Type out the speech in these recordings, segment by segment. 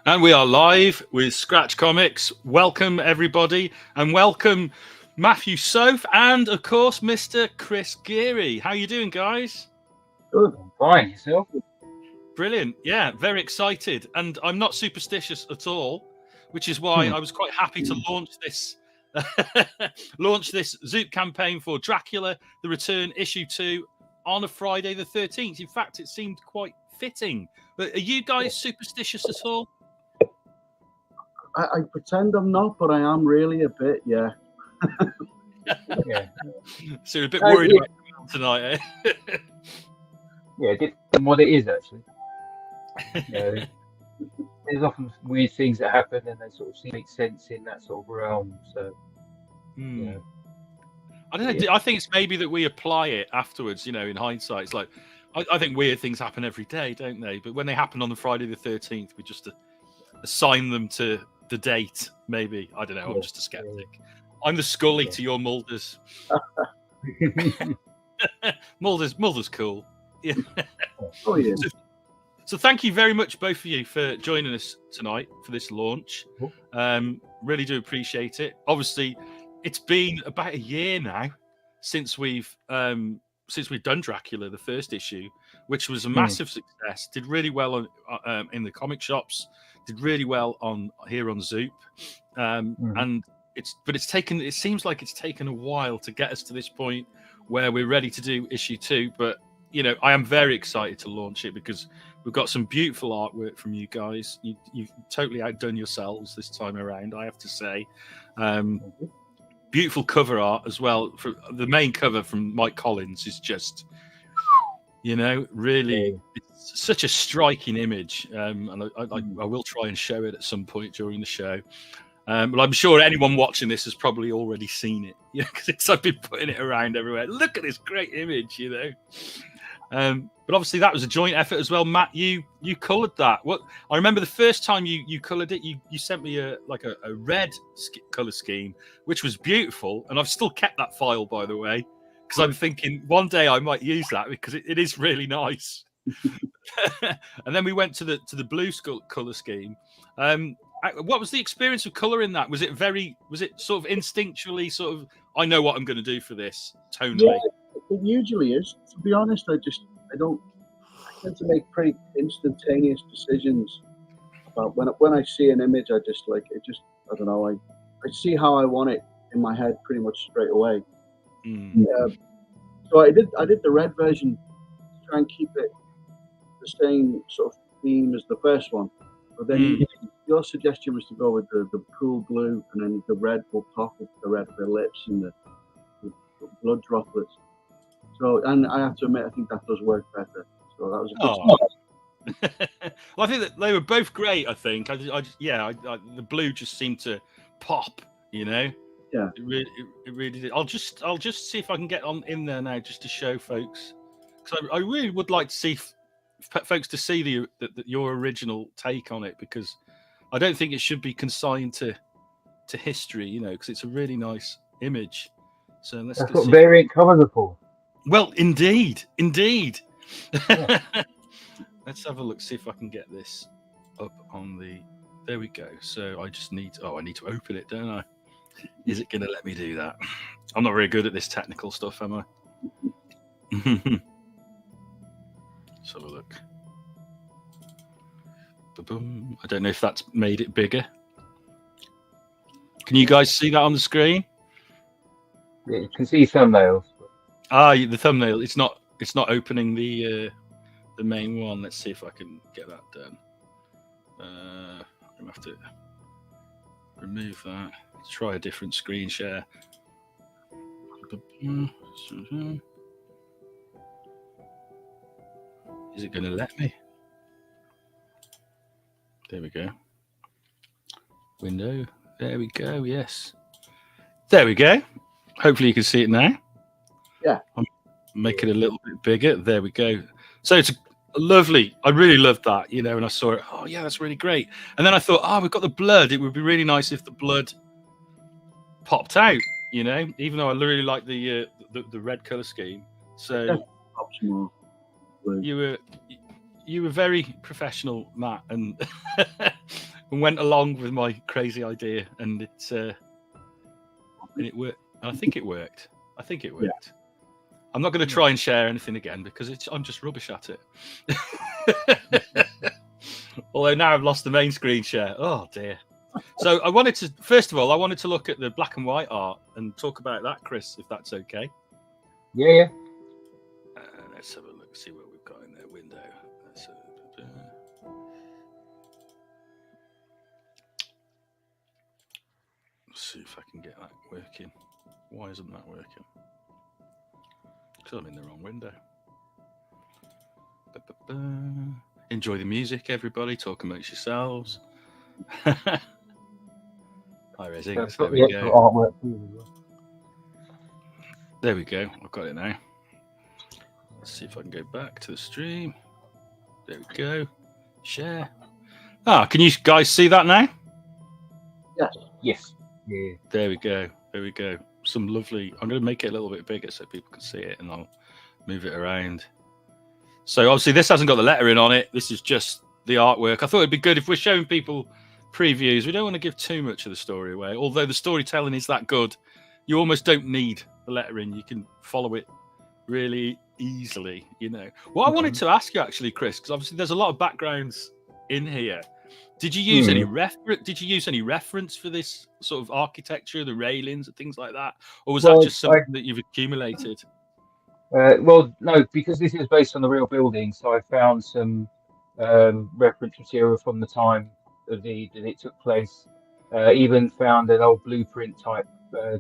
And we are live with Scratch Comics. Welcome, everybody, and welcome Matthew Soffe and, of course, Mr. Chris Geary. How you doing, guys? Good, I'm fine. Yourself? Brilliant. Yeah, very excited. And I'm not superstitious at all, which is why I was quite happy to launch this Zoop campaign for Dracula The Return issue 2 on a Friday the 13th. In fact, it seemed quite fitting. But are you guys superstitious at all? I pretend I'm not, but I am really a bit, yeah. Yeah. So you're a bit worried about tonight, eh? Yeah, it depends on what it is, actually. Yeah, there's often weird things that happen and they sort of make sense in that sort of realm. So, yeah. I don't know. Yeah. I think it's maybe that we apply it afterwards, in hindsight. It's like, I think weird things happen every day, don't they? But when they happen on the Friday the 13th, we just assign them to the date, maybe. I don't know. I'm just a skeptic. I'm the Scully to your Mulder's. Mulder's cool. Yeah. Oh, yeah. So thank you very much, both of you, for joining us tonight for this launch. Really do appreciate it. Obviously, it's been about a year now since we've done Dracula, the first issue, which was a massive success. Did really well on in the comic shops. Did really well here on Zoop, and it seems like it's taken a while to get us to this point where we're ready to do issue 2. But I am very excited to launch it because we've got some beautiful artwork from you guys. You've totally outdone yourselves this time around, I have to say. Beautiful cover art as well. For the main cover from Mike Collins is just, really, it's such a striking image. And I will try and show it at some point during the show. But I'm sure anyone watching this has probably already seen it, because I've been putting it around everywhere. Look at this great image, But obviously that was a joint effort as well. Matt, you coloured that. I remember the first time you coloured it, you sent me a red colour scheme, which was beautiful, and I've still kept that file, by the way, because I'm thinking one day I might use that because it is really nice. And then we went to the blue colour scheme. What was the experience of colouring that? Was it sort of instinctually sort of, I know what I'm going to do for this tonally? Yeah, it usually is. To be honest, I tend to make pretty instantaneous decisions about when I see an image. I don't know. I see how I want it in my head pretty much straight away. So I did the red version to try and keep it the same sort of theme as the first one. But then your suggestion was to go with the cool blue, and then the red will pop with the red of the lips and the blood droplets. So, and I have to admit, I think that does work better. So that was a good start. Well, I think that they were both great. I think the blue just seemed to pop. Yeah, it really did. I'll just see if I can get in there now, just to show folks, because I really would like to see folks to see your original take on it, because I don't think it should be consigned to history, because it's a really nice image. So that's what variant covers are for. Well, indeed. Yeah. Let's have a look, see if I can get this up on the. There we go. So I just need to open it, don't I? Is it going to let me do that? I'm not very good at this technical stuff, am I? Let's have a look. Ba-boom. I don't know if that's made it bigger. Can you guys see that on the screen? Yeah, you can see thumbnails. The thumbnail. It's not opening the main one. Let's see if I can get that done. I'm gonna have to remove that. Let's try a different screen share. Is it going to let me? There we go. Window. There we go. Yes. There we go. Hopefully you can see it now. Yeah. I'll make it a little bit bigger. There we go. So it's lovely. I really loved that, and I saw it. Oh, yeah, that's really great. And then I thought, we've got the blood. It would be really nice if the blood popped out, even though I really like the red color scheme. So you were very professional, Matt, and went along with my crazy idea, and it worked. And I think it worked. Yeah. I'm not going to try and share anything again because I'm just rubbish at it. Although now I've lost the main screen share. Oh dear. So I wanted to look at the black and white art and talk about that, Chris, if that's okay. Yeah. Let's have a look, see what we've got in their window. Let's see if I can get that working. Why isn't that working? Because I'm in the wrong window. Enjoy the music, everybody. Talk amongst yourselves. Hi, Rezzing. There we go. Artwork too, as well. There we go. I've got it now. Let's see if I can go back to the stream. There we go. Share. Can you guys see that now? Yes. Yeah. There we go. Some lovely. I'm going to make it a little bit bigger so people can see it, and I'll move it around. So obviously this hasn't got the lettering on it. This is just the artwork. I thought it'd be good if we're showing people previews. We don't want to give too much of the story away. Although the storytelling is that good, you almost don't need the lettering. You can follow it really easily. What I wanted to ask you actually, Chris, because obviously there's a lot of backgrounds in here. Did you use any reference for this sort of architecture, the railings and things like that, or was that just something that you've accumulated? Well, no, because this is based on the real building, so I found some reference material from the time that it took place. Even found an old blueprint type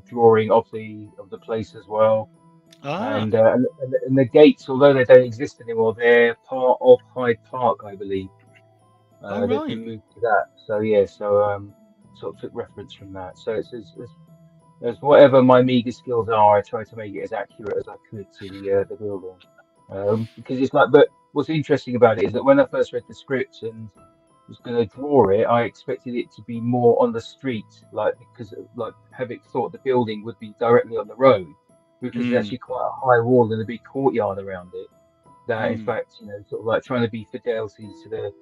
drawing of the place as well. And the gates, although they don't exist anymore, they're part of Hyde Park, I believe. They've been moved to that. So sort of took reference from that. So it's as whatever my meager skills are, I try to make it as accurate as I could to the building. Because it's like, but what's interesting about it is that when I first read the script and was going to draw it, I expected it to be more on the street, because Havik thought the building would be directly on the road, because there's actually quite a high wall and a big courtyard around it. That in fact, sort of like trying to be fidelity to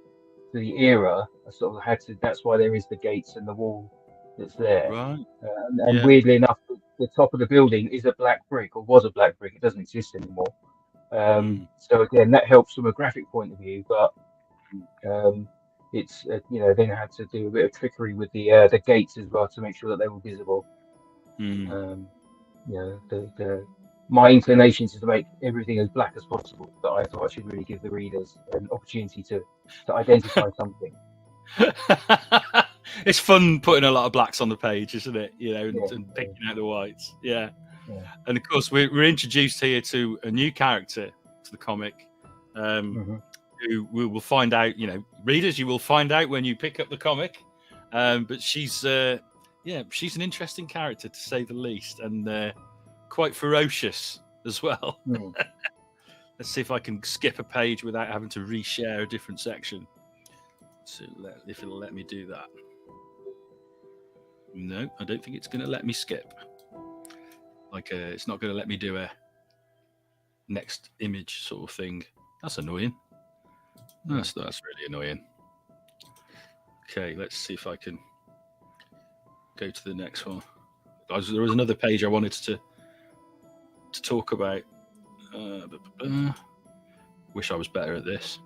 the era, I sort of had to. That's why there is the gates and the wall that's there. Right. And weirdly enough, the top of the building is a black brick, or was a black brick. It doesn't exist anymore. So again, that helps from a graphic point of view, but it's then I had to do a bit of trickery with the gates as well to make sure that they were visible. My inclination is to make everything as black as possible, but I thought I should really give the readers an opportunity to identify something. It's fun putting a lot of blacks on the page, isn't it? And picking out the whites. Yeah. And of course, we're introduced here to a new character to the comic, who we will find out. Readers, you will find out when you pick up the comic. But she's an interesting character to say the least, and quite ferocious as well. Let's see if I can skip a page without having to reshare a different section. So if it'll let me do that. No, I don't think it's going to let me skip. It's not going to let me do a next image sort of thing. That's annoying. That's really annoying. Okay, let's see if I can go to the next one. There was another page I wanted to talk about. Wish I was better at this.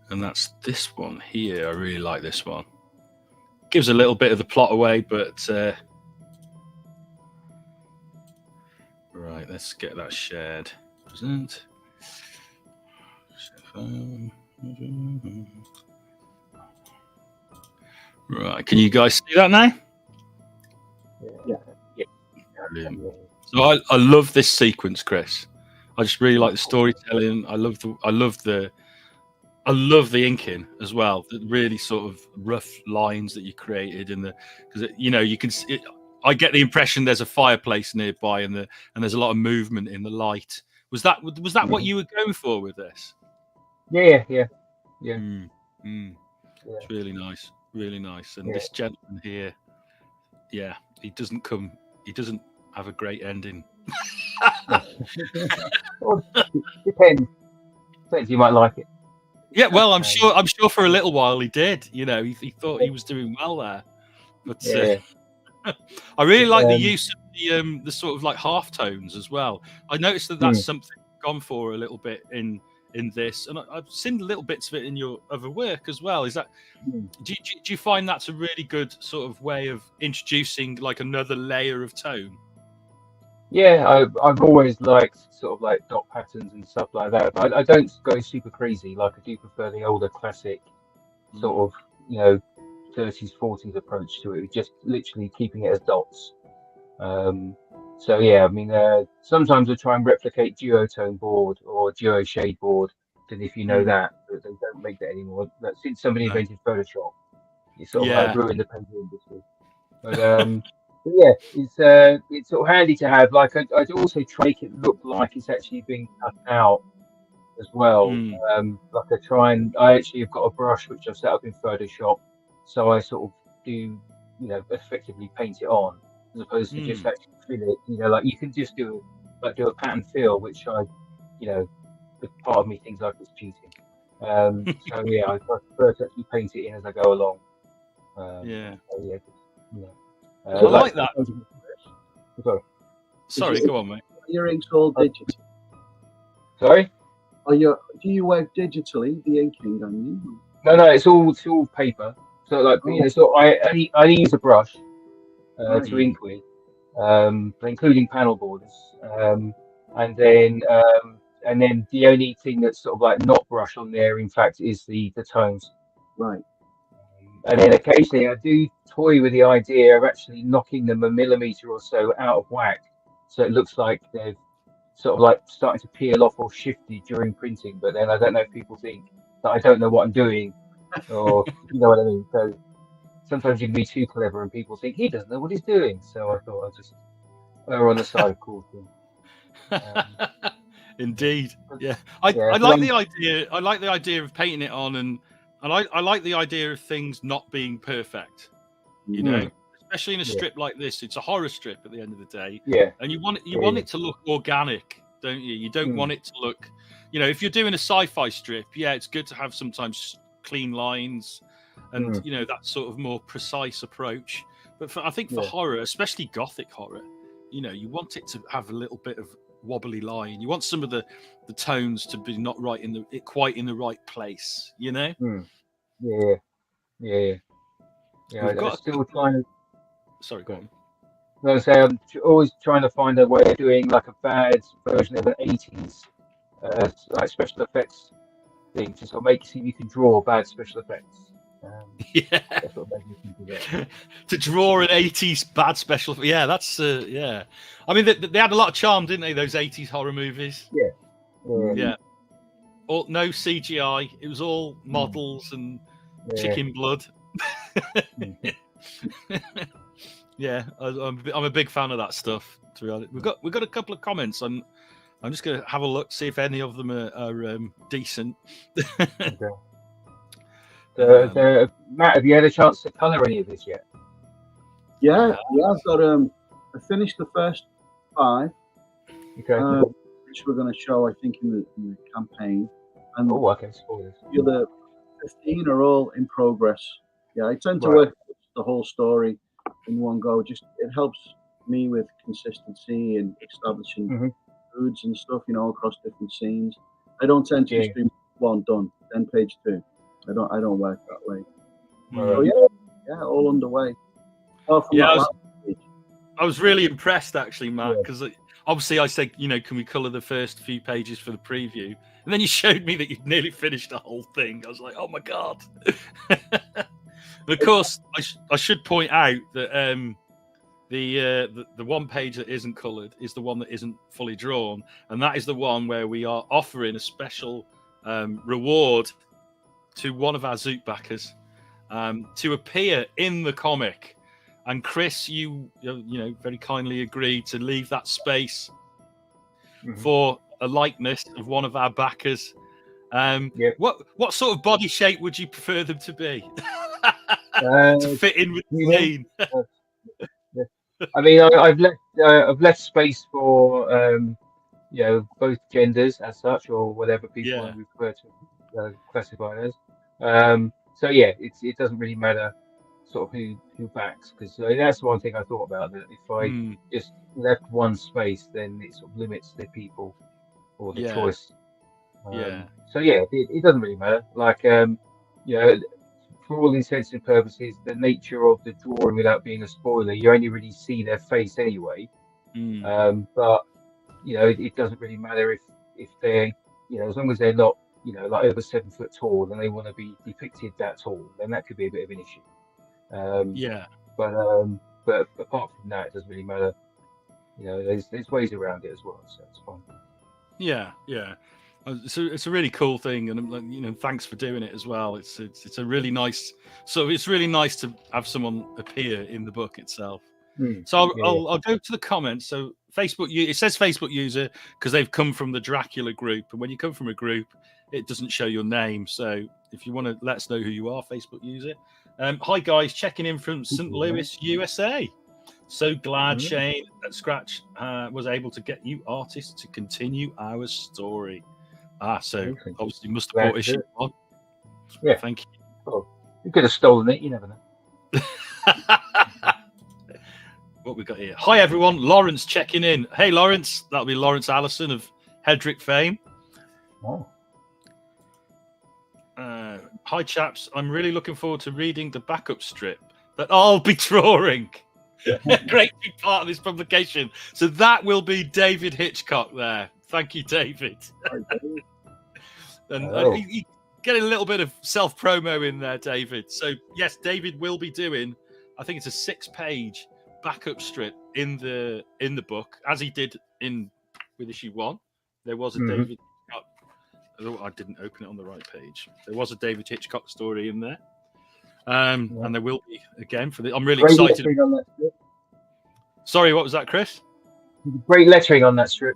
And that's this one here. I really like this one. Gives a little bit of the plot away, but right, let's get that shared. Present. Right, can you guys see that now? Yeah. Brilliant. So I love this sequence, Chris. I just really like the storytelling. I love the inking as well. The really sort of rough lines that you created because you can see. I get the impression there's a fireplace nearby and there's a lot of movement in the light. Was that what you were going for with this? Yeah. It's really nice, really nice. And this gentleman here, he doesn't have a great ending. Well, depends. You might like it. Yeah, well, I'm sure for a little while he did. You know, he thought he was doing well there. But I really like the use of the sort of like half tones as well. I noticed that that's something you've gone for a little bit in this, and I've seen little bits of it in your other work as well. Is that do you find that's a really good sort of way of introducing like another layer of tone? Yeah, I've always liked sort of like dot patterns and stuff like that, but I don't go super crazy. Like I do prefer the older classic sort of, 30s, 40s approach to it, just literally keeping it as dots. So yeah, I mean, sometimes I try and replicate duotone board or duo shade board, and if you know that, but they don't make that anymore. But since somebody invented Photoshop, it's sort of like ruined the painting industry. But yeah, it's sort of handy to have. Like I'd also try to make it look like it's actually being cut out as well. Like I actually have got a brush which I've set up in Photoshop, so I sort of do, effectively paint it on as opposed to just actually fill it. Like you can just do a pattern fill, which the part of me thinks like it's cheating. So yeah, I prefer to actually paint it in as I go along. I like that. Sorry, go on, mate. Your ink's all digital. Sorry? Do you work digitally, the inking on you? No, it's all paper. So like so I only use a brush to ink with, including panel borders. And then the only thing that's sort of like not brush on there, in fact, is the tones. Right. And then occasionally I do toy with the idea of actually knocking them a millimeter or so out of whack, so it looks like they've sort of like starting to peel off or shifted during printing. But then I don't know if people think that I don't know what I'm doing, or you know what I mean. So sometimes you can be too clever, and people think he doesn't know what he's doing. So I thought I'd just err on the side of caution. Indeed, yeah. I like the idea. I like the idea of painting it on, and I like the idea of things not being perfect. You know, especially in a strip like this. It's a horror strip at the end of the day. Yeah. And you want it to look organic, don't you? You don't want it to look, if you're doing a sci-fi strip, it's good to have sometimes clean lines and that sort of more precise approach. But I think for horror, especially gothic horror, you want it to have a little bit of wobbly line. You want some of the tones to be not right quite in the right place. Yeah. I'm still trying to. Sorry, go on. I was say I'm always trying to find a way of doing like a bad version of an 80s like special effects thing to sort of see if you can draw bad special effects. That's what makes me think of it. To draw an 80s bad special, that's I mean, they had a lot of charm, didn't they? Those 80s horror movies. Yeah. All no CGI. It was all models and chicken blood. I'm a big fan of that stuff. To be honest, we've got a couple of comments. I'm just going to have a look, see if any of them are decent. Matt, have you had a chance to colour any of this yet? Yeah. I've got I finished the first 5, which we're going to show, I think, in the campaign. And spoilers. The other 15 are all in progress. Yeah, I tend to work the whole story in one go. Just it helps me with consistency and establishing moods and stuff, across different scenes. I don't tend to just do one done, then page 2. I don't work that way. So all underway. I was really impressed actually, Matt, because obviously I said, can we colour the first few pages for the preview? And then you showed me that you'd nearly finished the whole thing. I was like, oh my God. And of course, I should point out that the one page that isn't coloured is the one that isn't fully drawn. And that is the one where we are offering a special reward to one of our Zoop backers to appear in the comic. And Chris, you very kindly agreed to leave that space for a likeness of one of our backers. What sort of body shape would you prefer them to be to fit in with the scene? I mean, I've left space for both genders as such, or whatever people want to refer to. classified as. So yeah, it doesn't really matter sort of who backs, because that's one thing I thought about, that if I just left one space, then it sort of limits the people or the choice. So yeah, it doesn't really matter. Like for all intents and purposes, the nature of the drawing, without being a spoiler, you only really see their face anyway. But it doesn't really matter if they're, as long as they're not, like over 7 foot tall, and they want to be depicted that tall, then that could be a bit of an issue. But apart from that, it doesn't really matter. There's ways around it as well, so it's fine. Yeah. It's a really cool thing, and thanks for doing it as well. It's a really nice. So it's really nice to have someone appear in the book itself. So I'll go to the comments. So Facebook, it says Facebook user because they've come from the Dracula group, and when you come from a group, it doesn't show your name. So if you want to let us know who you are, Facebook user. Hi guys, checking in from St. Louis, USA. So glad Shane at Scratch was able to get you artists to continue our story. So obviously must have bought issue 1. Yeah, thank you. Oh, you could have stolen it. You never know. What we got here? Hi everyone, Lawrence checking in. Hey Lawrence, that'll be Lawrence Allison of Hedrick fame. Oh. Hi chaps, I'm really looking forward to reading the backup strip that I'll be drawing. Great big part of this publication. So that will be David Hitchcock there. Thank you, David. And you get a little bit of self-promo in there, David. So yes, David will be doing, I think it's a 6-page backup strip in the book, as he did with issue 1. There was a David Hitchcock. Oh, I didn't open it on the right page. There was a David Hitchcock story in there. And there will be again for the. I'm really excited. On that strip. Sorry, what was that, Chris? Great lettering on that strip.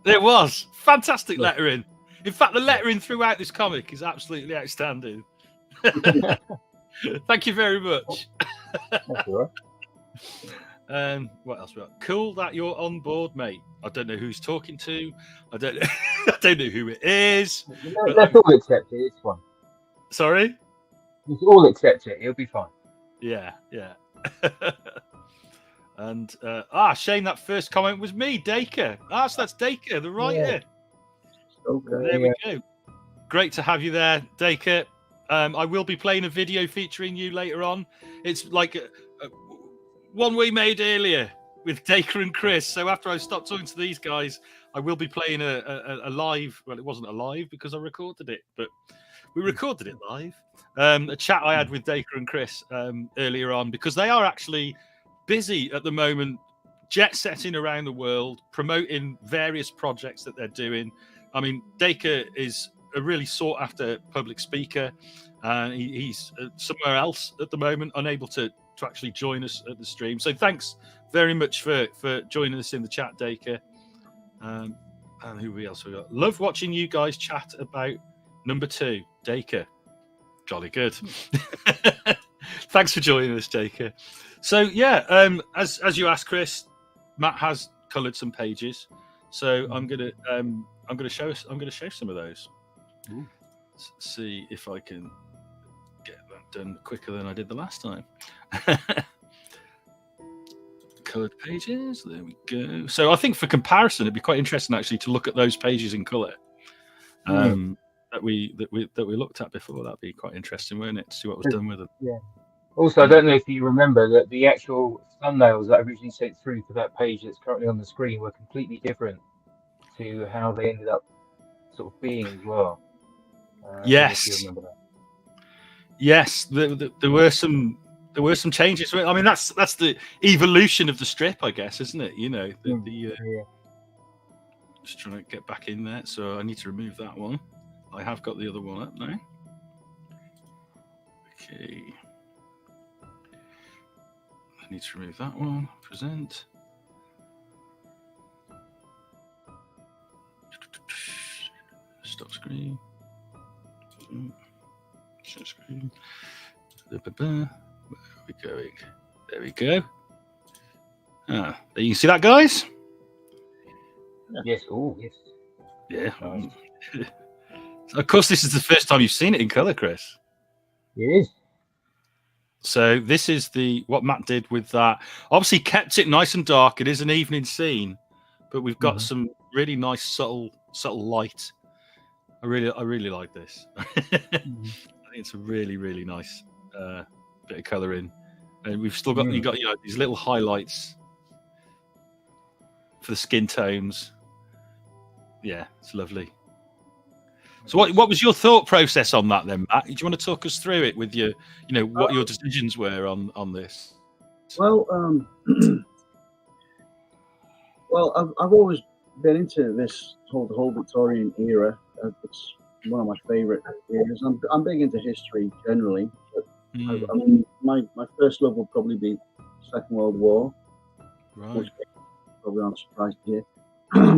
There was fantastic lettering. In fact, the lettering throughout this comic is absolutely outstanding. Thank you very much. That's all right. What else we got? Cool that you're on board, mate. I don't know who's talking to. I don't know who it is. Let's all accept it. It's fine. Sorry? Let's all accept it. It'll be fine. Yeah. And Shane, that first comment was me, Dacre. So that's Dacre, the writer. Okay. There we go. Great to have you there, Dacre. I will be playing a video featuring you later on. It's like one we made earlier with Dacre and Chris. So after I stop talking to these guys, I will be playing a live. Well, it wasn't a live because I recorded it, but we recorded it live. A chat I had with Dacre and Chris earlier on, because they are actually busy at the moment, jet setting around the world, promoting various projects that they're doing. I mean, Dacre is a really sought after public speaker. He's somewhere else at the moment, unable to actually join us at the stream. So thanks very much for joining us in the chat, Dacre. And who else we got? Love watching you guys chat about number 2, Dacre. Jolly good. Thanks for joining us, Dacre. So yeah, as you asked, Chris, Matt has coloured some pages, so I'm gonna show some of those. Let's see if I can get that done quicker than I did the last time. Coloured pages, there we go. So I think for comparison, it'd be quite interesting actually to look at those pages in colour. That we looked at before. That'd be quite interesting, wouldn't it, to see what was done with them. Yeah. Also, I don't know if you remember that the actual thumbnails that I originally sent through for that page that's currently on the screen were completely different to how they ended up sort of being as well. Yes. If you remember that. Yes, there were some changes. I mean, that's the evolution of the strip, I guess, isn't it? Just trying to get back in there, so I need to remove that one. I have got the other one up now. Okay. I need to remove that one. Present. Stop screen. Share screen. Where are we going? There we go. There you can see that, guys? Yes. Oh, yes. Yeah. Of course, this is the first time you've seen it in colour, Chris. It is. So this is what Matt did with that. Obviously, kept it nice and dark. It is an evening scene, but we've got some really nice subtle light. I really like this. I think it's a really, really nice bit of colouring, and we've still got you got these little highlights for the skin tones. Yeah, it's lovely. So what was your thought process on that then, Matt? Do you want to talk us through it with your, what your decisions were on this? Well, I've always been into this the whole Victorian era. It's one of my favourite eras. I'm big into history generally, but I mean, my first love will probably be Second World War, which probably I'm surprised to hear.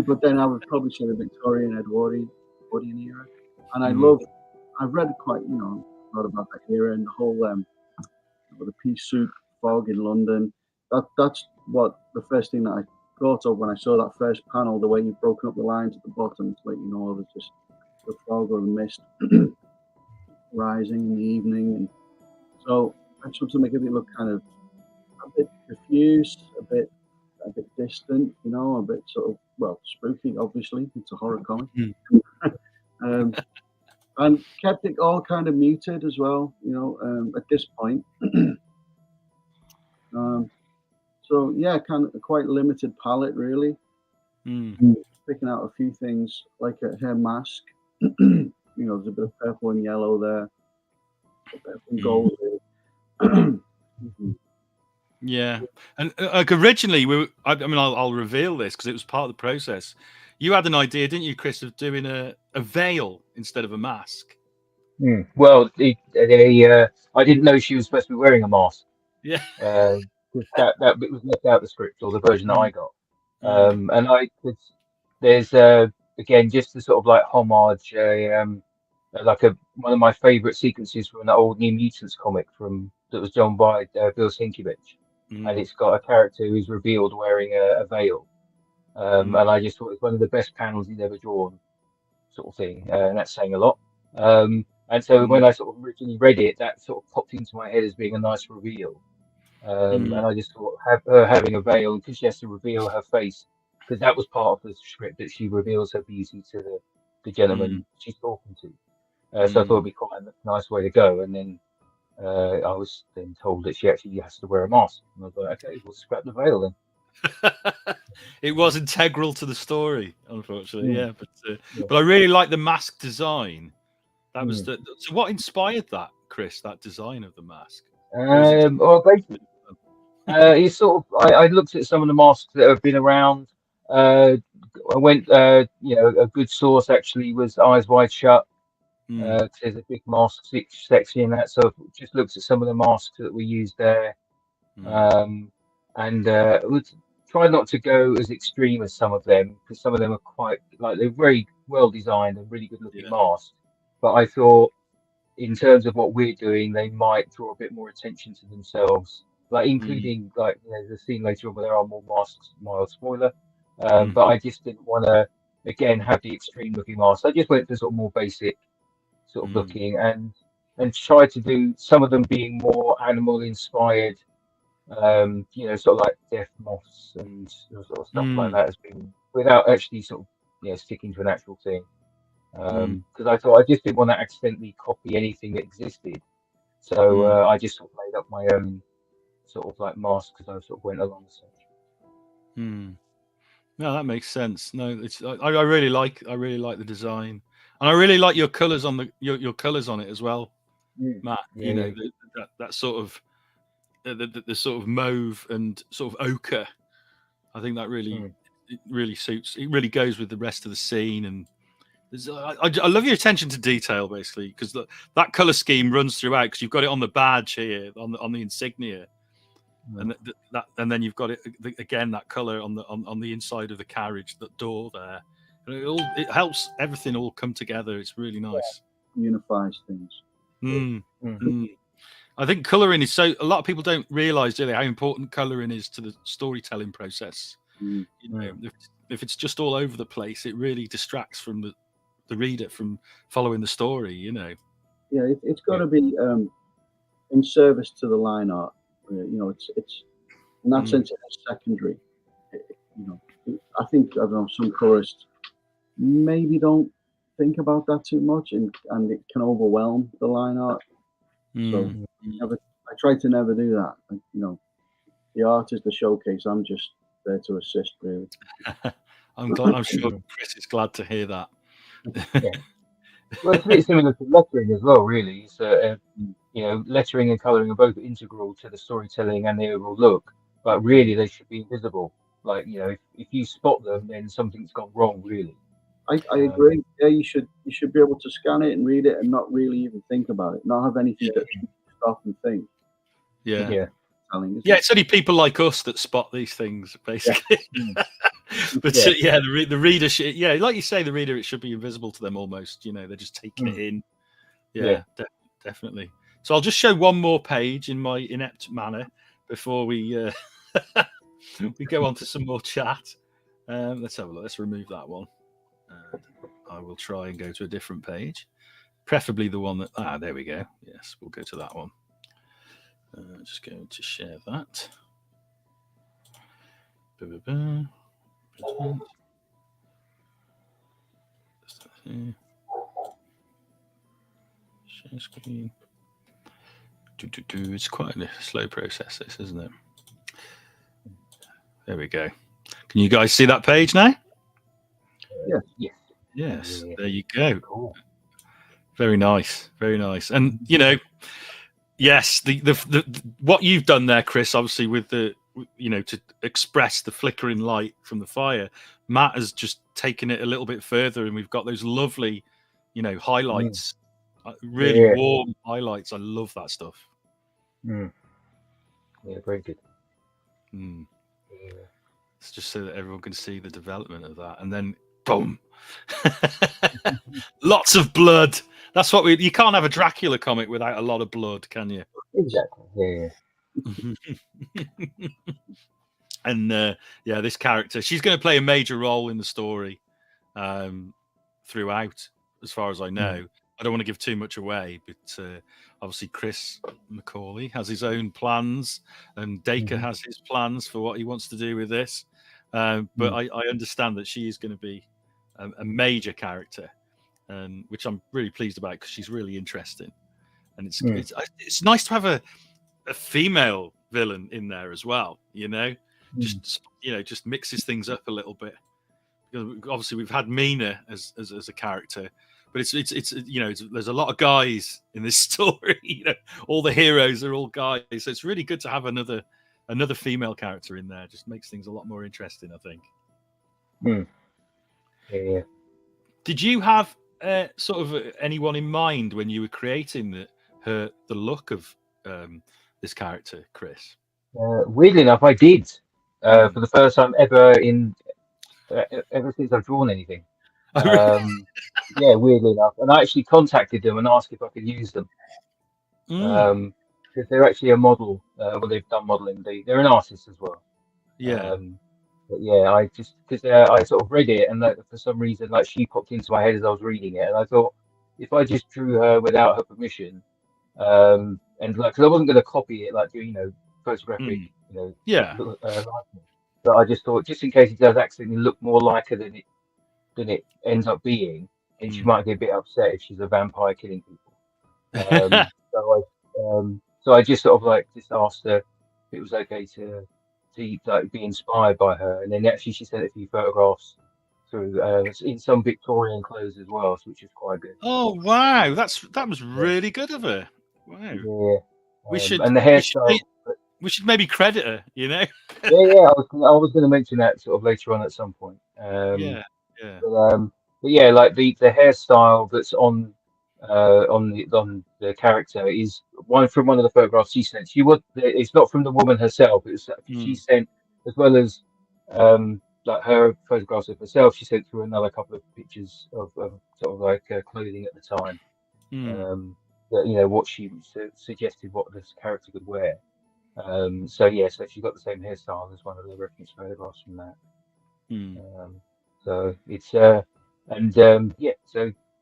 But then I would probably say the Victorian Edwardian era, and I've read quite a lot about that era and the whole the pea soup fog in London. That's what the first thing that I thought of when I saw that first panel, the way you've broken up the lines at the bottom to let you know there's just the fog or the mist rising in the evening, and so I just want to make it look kind of a bit diffused, a bit distant, a bit sort of spooky. Obviously, it's a horror comic, and kept it all kind of muted as well. At this point. So yeah, kind of a quite limited palette, really. Picking out a few things like her mask. There's a bit of purple and yellow there, purple and gold. Yeah, and originally I'll reveal this because it was part of the process. You had an idea, didn't you, Chris, of doing a veil instead of a mask? Well, I didn't know she was supposed to be wearing a mask. Yeah. That bit was left out of the script, or the version that I got. And there's again just the sort of like homage, one of my favourite sequences from an old New Mutants comic that was done by Bill Sienkiewicz, and it's got a character who's revealed wearing a veil, and I just thought it was one of the best panels he'd ever drawn, sort of thing, and that's saying a lot. And so when I sort of originally read it, that sort of popped into my head as being a nice reveal. And I just thought her having a veil, because she has to reveal her face, because that was part of the script, that she reveals her beauty to the gentleman she's talking to. So I thought it'd be quite a nice way to go. And then I was then told that she actually has to wear a mask. And I was like, okay, we'll scrap the veil then. It was integral to the story, unfortunately. But I really like the mask design. That was so what inspired that, Chris? That design of the mask? Basically, it's sort of. I looked at some of the masks that have been around. I went, a good source actually was Eyes Wide Shut. There's a big mask section in that, so just looked at some of the masks that we used there, and would try not to go as extreme as some of them, because some of them are quite they're very well designed and really good looking masks. But I thought, in terms of what we're doing, they might draw a bit more attention to themselves, including the scene later on where there are more masks. Mild spoiler, but I just didn't want to again have the extreme looking masks. I just went for sort of more basic sort of looking, and tried to do some of them being more animal inspired, sort of like death moths and sort of stuff like that, has been without actually sort of sticking to an actual thing. Because I thought I just didn't want to accidentally copy anything that existed, so I just sort of made up my own sort of like mask as I sort of went along. No, that makes sense. No, I really like the design, and I really like your colours on your colours on it as well, Matt. That sort of the sort of mauve and sort of ochre. I think that really suits. It really goes with the rest of the scene, and I love your attention to detail, basically, because that color scheme runs throughout. Because you've got it on the badge here, on the insignia, and then you've got it again, that color on the inside of the carriage, that door there, and it helps everything all come together. It's really nice. Unifies things. I think coloring is a lot of people don't realize, do they, how important coloring is to the storytelling process. If it's just all over the place, it really distracts from the reader from following the story. You know. Yeah, it's got to be in service to the line art. It's in that sense it's secondary. I think I don't know, some colorists maybe don't think about that too much, and it can overwhelm the line art. So I try to never do that. The art is the showcase. I'm just there to assist, really. I'm sure Chris is glad to hear that. Yeah. Well, it's a bit similar to lettering as well, really. So, lettering and colouring are both integral to the storytelling and the overall look, but really they should be invisible. Like, if you spot them, then something's gone wrong, really. I agree. Yeah, you should be able to scan it and read it and not really even think about it, not have anything to stop and think. Yeah. It's only people like us that spot these things, basically. But the reader should, like you say, the reader, it should be invisible to them almost. They're just taking it in. Definitely. So I'll just show one more page in my inept manner before we we go on to some more chat. Let's have a look. Let's remove that one. I will try and go to a different page, preferably the one that. There we go. Yes, we'll go to that one. Just going to share that. Share screen. It's quite a slow process, this, isn't it? There we go. Can you guys see that page now? Yes. There you go. Cool. Very nice. Very nice. And yes, the what you've done there, Chris, obviously with the to express the flickering light from the fire, Matt has just taken it a little bit further, and we've got those lovely, highlights, really warm highlights. I love that stuff. Yeah, very good. It's just so that everyone can see the development of that, and then boom, lots of blood. That's what you can't have a Dracula comic without a lot of blood, can you? Exactly. Yeah. And this character, she's going to play a major role in the story throughout, as far as I know. I don't want to give too much away, but obviously Chris McCauley has his own plans, and Dacre has his plans for what he wants to do with this. But I understand that she is going to be a major character, which I'm really pleased about because she's really interesting, and it's nice to have a female villain in there as well. Just mixes things up a little bit. Obviously, we've had Mina as a character, but it's there's a lot of guys in this story. All the heroes are all guys, so it's really good to have another female character in there. Just makes things a lot more interesting, I think. Yeah. Did you have sort of anyone in mind when you were creating the look of this character, Chris? Weirdly enough, I did for the first time ever ever since I've drawn anything. Yeah, weirdly enough, and I actually contacted them and asked if I could use them because they're actually a model. Well, they've done modeling. They're an artist as well. Yeah. But yeah, I just because I sort of read it, and for some reason, like she popped into my head as I was reading it, and I thought if I just drew her without her permission, and because I wasn't going to copy it, like photographic, but I just thought, just in case it does accidentally look more like her than it ends up being, and she might get a bit upset if she's a vampire killing people. So I just sort of just asked her if it was okay to be inspired by her, and then actually she sent a few photographs through in some Victorian clothes as well, which is quite good. Oh wow, that was really good of her. Wow. Yeah. We should and the hairstyle. We should maybe credit her, Yeah. I was going to mention that sort of later on at some point. Yeah. But yeah, like the hairstyle that's on the character is one from one of the photographs she sent. It's not from the woman herself. It's she sent, as well as her photographs of herself. She sent through another couple of pictures of sort of clothing at the time. That what she suggested what this character could wear. So she got the same hairstyle as one of the reference photographs from that. So it's And so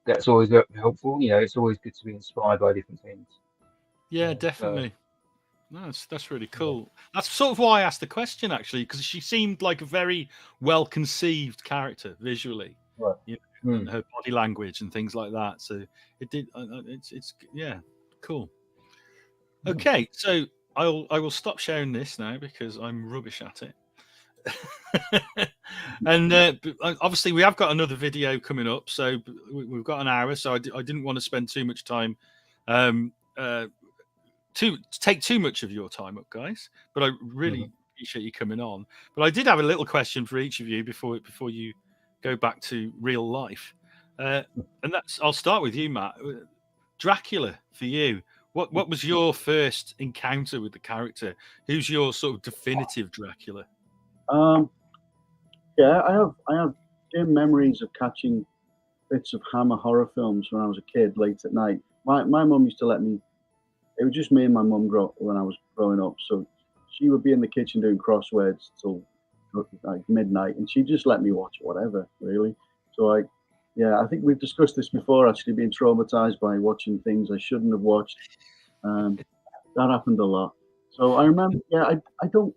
that's always helpful. It's always good to be inspired by different things. Yeah, definitely. No, that's really cool. That's sort of why I asked the question, actually, because she seemed like a very well conceived character visually, Right. and her body language and things like that. So it did. It's cool. Okay, so I will stop sharing this now because I'm rubbish at it. And obviously we have got another video coming up, so we've got an hour, so I didn't want to spend too much time to take too much of your time up, guys, but I really appreciate you coming on. But I did have a little question for each of you before you go back to real life, and I'll start with you, Matt. Dracula, for you, what was your first encounter with the character? Who's your sort of definitive Dracula? Yeah, I have dim memories of catching bits of Hammer horror films when I was a kid late at night. My mum used to let me. It was just me and my mum when I was growing up. So she would be in the kitchen doing crosswords till like midnight, and she just let me watch whatever, really. So I think we've discussed this before. Actually, being traumatized by watching things I shouldn't have watched. That happened a lot. So I remember. Yeah, I don't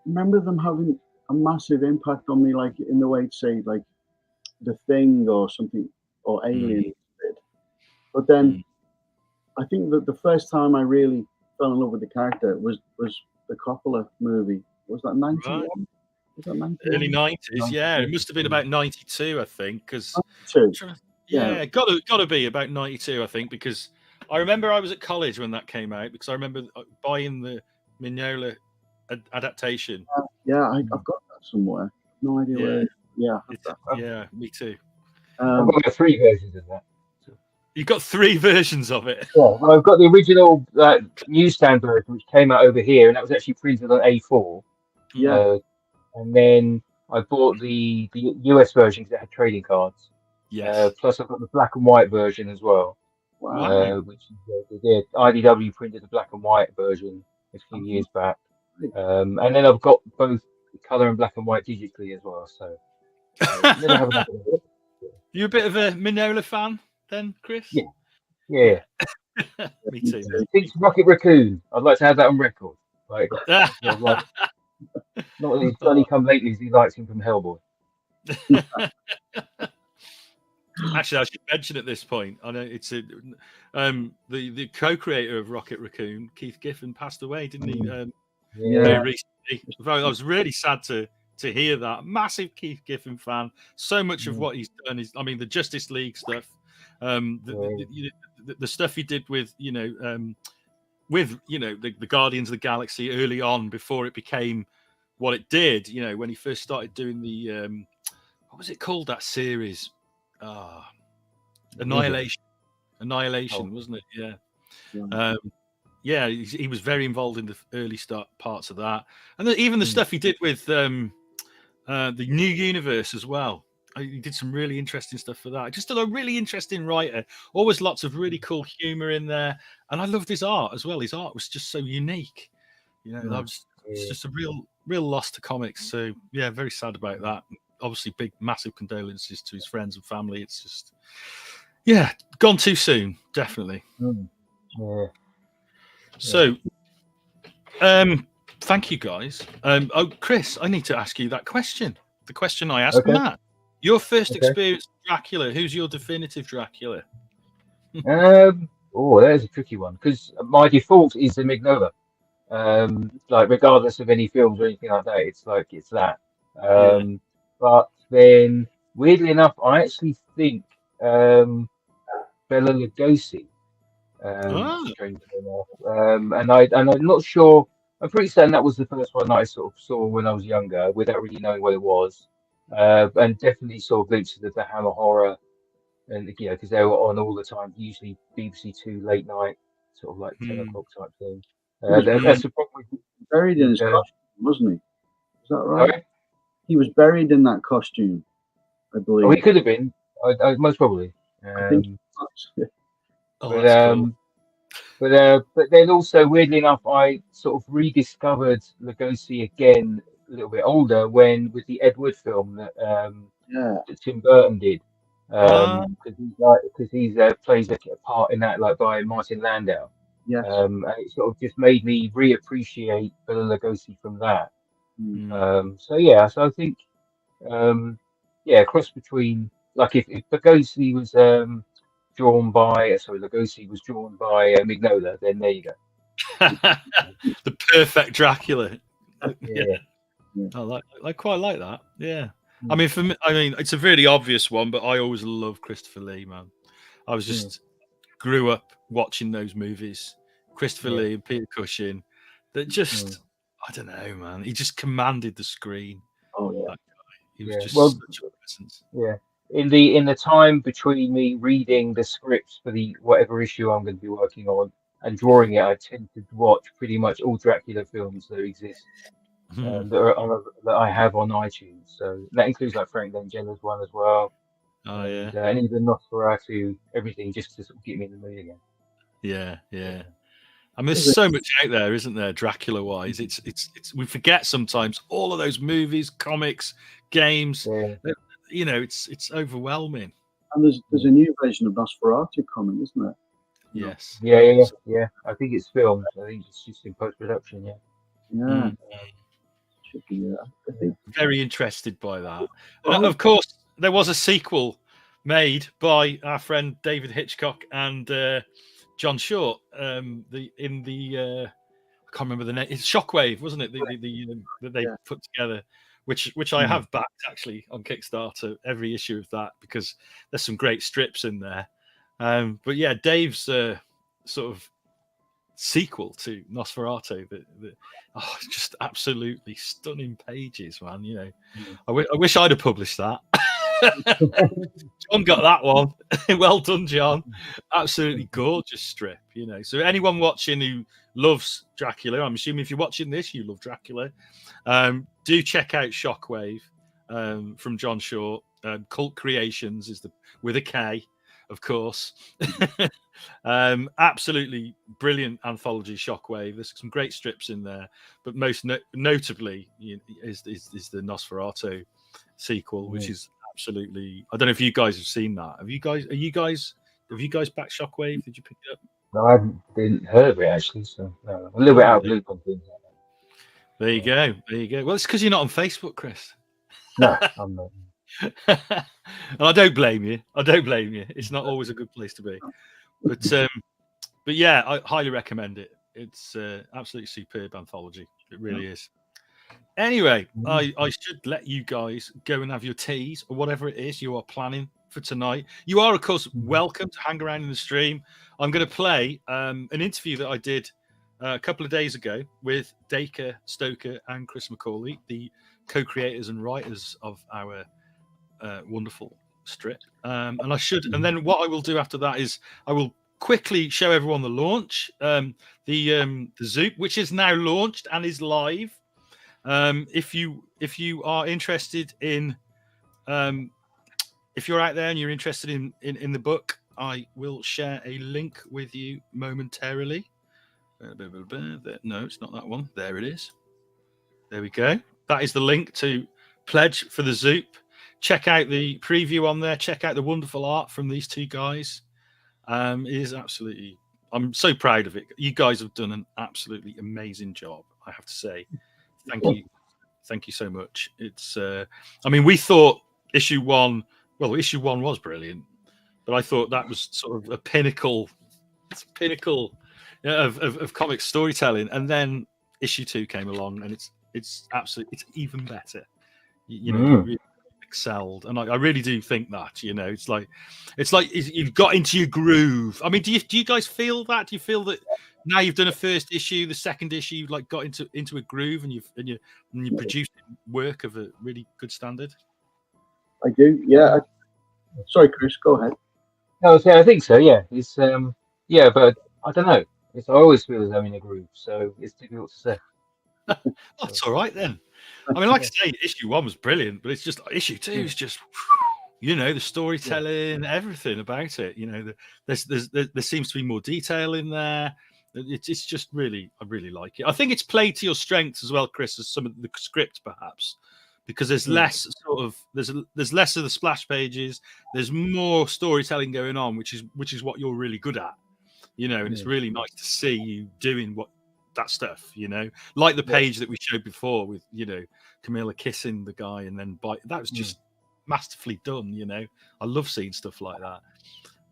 remember them having a massive impact on me, like in the way, say, like The Thing or something, or Alien did. But then I think that the first time I really fell in love with the character was the Coppola movie. Was that 91? Right. Was that 91? Early 90s, yeah. It must have been about 92, I think, because Yeah, got to be about 92, I think, because I remember I was at college when that came out, because I remember buying the Mignola adaptation. I've got that somewhere. No idea where. Yeah, yeah, me too. I've got 3 versions of that. You've got 3 versions of it. Yeah, well, I've got the original newsstand version, which came out over here, and that was actually printed on A4. Yeah. And then I bought the US version because it had trading cards. Yes. Plus, I've got the black and white version as well. Wow. Which IDW printed the black and white version a few years back. And then I've got both color and black and white digitally as well. So never have enough of it. You a bit of a Mignola fan then, Chris? Yeah. Me too. Thinks Rocket Raccoon. I'd like to have that on record. Like, not as Johnny come lately as he likes him from Hellboy. Actually, I should mention at this point, I know it's the co-creator of Rocket Raccoon, Keith Giffen, passed away, didn't he? Very recently. I was really sad to hear that. Massive Keith Giffen fan. So much of what he's done is, I mean, the Justice League stuff, the stuff he did with the Guardians of the Galaxy early on, before it became what it did. When he first started doing the what was it called, that series? Annihilation, wasn't it? Yeah. He was very involved in the early start parts of that, and even the stuff he did with the New Universe as well. He did some really interesting stuff for that. Just a really interesting writer. Always lots of really cool humor in there, and I loved his art as well. His art was just so unique. It's just a real loss to comics. So yeah, very sad about that. Obviously, massive condolences to his friends and family. It's just, gone too soon, definitely. So, thank you, guys. Chris, I need to ask you that question. The question I asked Matt. Your first experience with Dracula. Who's your definitive Dracula? That is a tricky one, because my default is the Mignola. Like, regardless of any films or anything like that, it's that. But then, weirdly enough, I actually think Bela Lugosi. Strangely enough, and I'm not sure. I'm pretty certain that was the first one that I sort of saw when I was younger, without really knowing what it was. And definitely saw glimpses of the Hammer horror, and because they were on all the time, usually BBC Two late night, sort of like 10 o'clock type thing. That's the problem. Buried in his costume, wasn't he? Is that right? Sorry? He was buried in that costume, I believe. Oh, he could have been. I most probably. I think. But then also, weirdly enough, I sort of rediscovered Lugosi again a little bit older with the Ed Wood film that Tim Burton did. because he's plays a part in that, like by Martin Landau. Yes. And it sort of just made me reappreciate Bela Lugosi from that. So yeah, so I think cross between, like, if Lugosi was Lugosi was drawn by Mignola, then there you go. The perfect Dracula. Yeah. I quite like that. Yeah. I mean, for me, it's a really obvious one, but I always loved Christopher Lee, man. I was just grew up watching those movies, Christopher Lee and Peter Cushing. That just, I don't know, man. He just commanded the screen. Oh yeah. That guy. He was just such a presence. Yeah. In the time between me reading the scripts for the whatever issue I'm going to be working on and drawing it, I tend to watch pretty much all Dracula films that exist. That I have on iTunes, so that includes like Frank Langella's one as well. And even Nosferatu, everything, just to sort of get me in the mood again. Yeah. I mean, there's so much out there, isn't there? Dracula wise, it's we forget sometimes all of those movies, comics, games. Yeah. You know, it's overwhelming. And there's a new version of Nosferatu coming, isn't there? Yes. Yeah. I think it's filmed. I think it's just in post production. Yeah. Should be. I think very interested by that. And of course, there was a sequel made by our friend David Hitchcock and John Short. I can't remember the name. It's Shockwave, wasn't it? That they put together, which I have backed actually on Kickstarter, every issue of that, because there's some great strips in there. But yeah, Dave's sort of sequel to Nosferatu, just absolutely stunning pages, man. You know, I wish I'd have published that. John got that one. Well done, John. Absolutely gorgeous strip, you know. So anyone watching who loves Dracula, I'm assuming if you're watching this, you love Dracula, do check out Shockwave from John Short. Cult Creations is with a K, of course. Absolutely brilliant anthology, Shockwave. There's some great strips in there, but most notably is the Nosferatu sequel, which is absolutely. I don't know if you guys have seen that. Have you guys backed Shockwave? Did you pick it up? No, I didn't heard of it actually, so no, a little bit out of loop on things like that. There you go. Well, it's because you're not on Facebook, Chris. No, I'm not. And I don't blame you. It's not always a good place to be, but yeah, I highly recommend it. It's absolutely superb anthology. It really is. Anyway, I should let you guys go and have your teas or whatever it is you are planning for tonight. You are, of course, welcome to hang around in the stream. I'm going to play an interview that I did a couple of days ago with Dacre Stoker and Chris McCauley, the co-creators and writers of our wonderful strip. And then what I will do after that is I will quickly show everyone the launch, the Zoop, which is now launched and is live. If you are interested in, if you're out there and you're interested in the book, I will share a link with you momentarily. No, it's not that one. There it is. There we go. That is the link to pledge for the Zoop. Check out the preview on there. Check out the wonderful art from these two guys. It is absolutely. I'm so proud of it. You guys have done an absolutely amazing job, I have to say. Thank you so much. It's we thought issue one was brilliant, but I thought that was sort of a pinnacle of comic storytelling, and then issue 2 came along and it's even better. You know, really excelled, and I really do think that, you know, it's like you've got into your groove. I mean, do you guys feel that? Do you feel that now you've done a first issue, the second issue, you've like got into a groove, and you produced work of a really good standard? I do, yeah. Sorry, Chris, go ahead. No, I think so. Yeah, it's but I don't know. I always feel as I'm in a groove, so it's difficult to say. That's all right then. I mean, like I say, issue 1 was brilliant, but it's just issue 2 is just, you know, the storytelling, everything about it. You know, there seems to be more detail in there. It's just really, I really like it. I think it's played to your strengths as well, Chris, as some of the script perhaps, because there's less there's less of the splash pages. There's more storytelling going on, which is what you're really good at, and it's really nice to see you doing that stuff, like the page that we showed before with, Camilla kissing the guy and then that was just masterfully done. I love seeing stuff like that.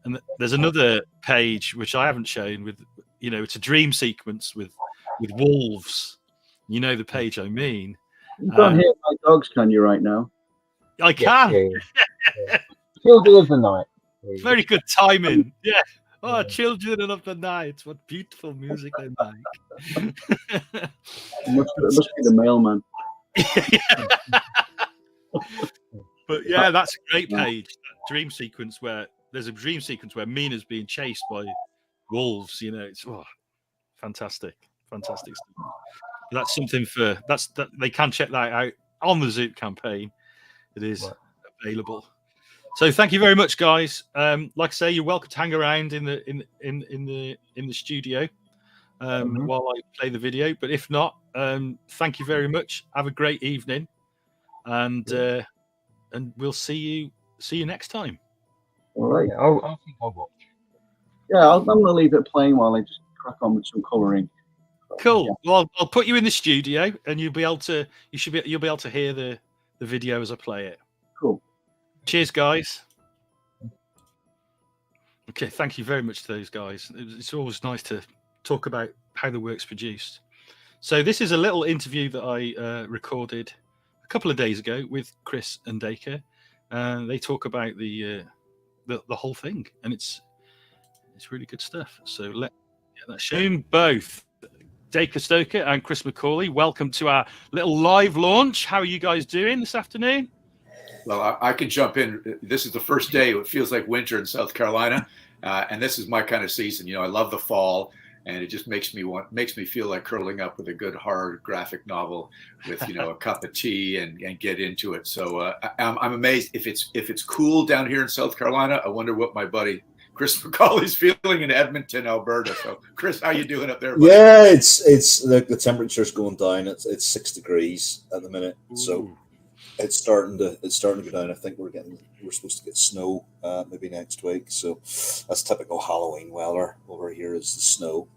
And there's another page which I haven't shown with, it's a dream sequence with wolves. The page I mean. You can't hear my dogs, can you, right now? I can. Yeah. Children of the Night. Very good timing. Yeah. Oh, Children of the Night. What beautiful music they make. It must be the mailman. But yeah, that's a great page. That dream sequence where Mina's being chased by wolves. It's fantastic stuff. That's something that they can check that out on the Zoop campaign. It is available. So thank you very much, guys. Like I say, you're welcome to hang around in the studio while I play the video. But if not, thank you very much. Have a great evening, and we'll see you next time. All right. I think I'll watch. Yeah, I'm going to leave it playing while I just crack on with some colouring. Cool. Yeah. Well, I'll put you in the studio, and you'll be able to hear the video as I play it. Cool. Cheers, guys. Okay, thank you very much to those guys. It's always nice to talk about how the work's produced. So this is a little interview that I recorded a couple of days ago with Chris and Dacre. They talk about the whole thing, and it's really good stuff. So let's get that shown. Both Dacre Stoker and Chris McCauley, welcome to our little live launch. How are you guys doing this afternoon? Well, I can jump in. This is the first day. It feels like winter in South Carolina, and this is my kind of season. I love the fall, and it just makes me feel like curling up with a good horror graphic novel with a cup of tea and get into it. So I'm amazed if it's cool down here in South Carolina. I wonder what my buddy Chris McCauley's feeling in Edmonton, Alberta. So, Chris, how you doing up there, buddy? Yeah, it's the temperature's going down. It's 6 degrees at the minute. Ooh. So it's starting to go down. I think we're supposed to get snow maybe next week. So that's typical Halloween weather over here is the snow.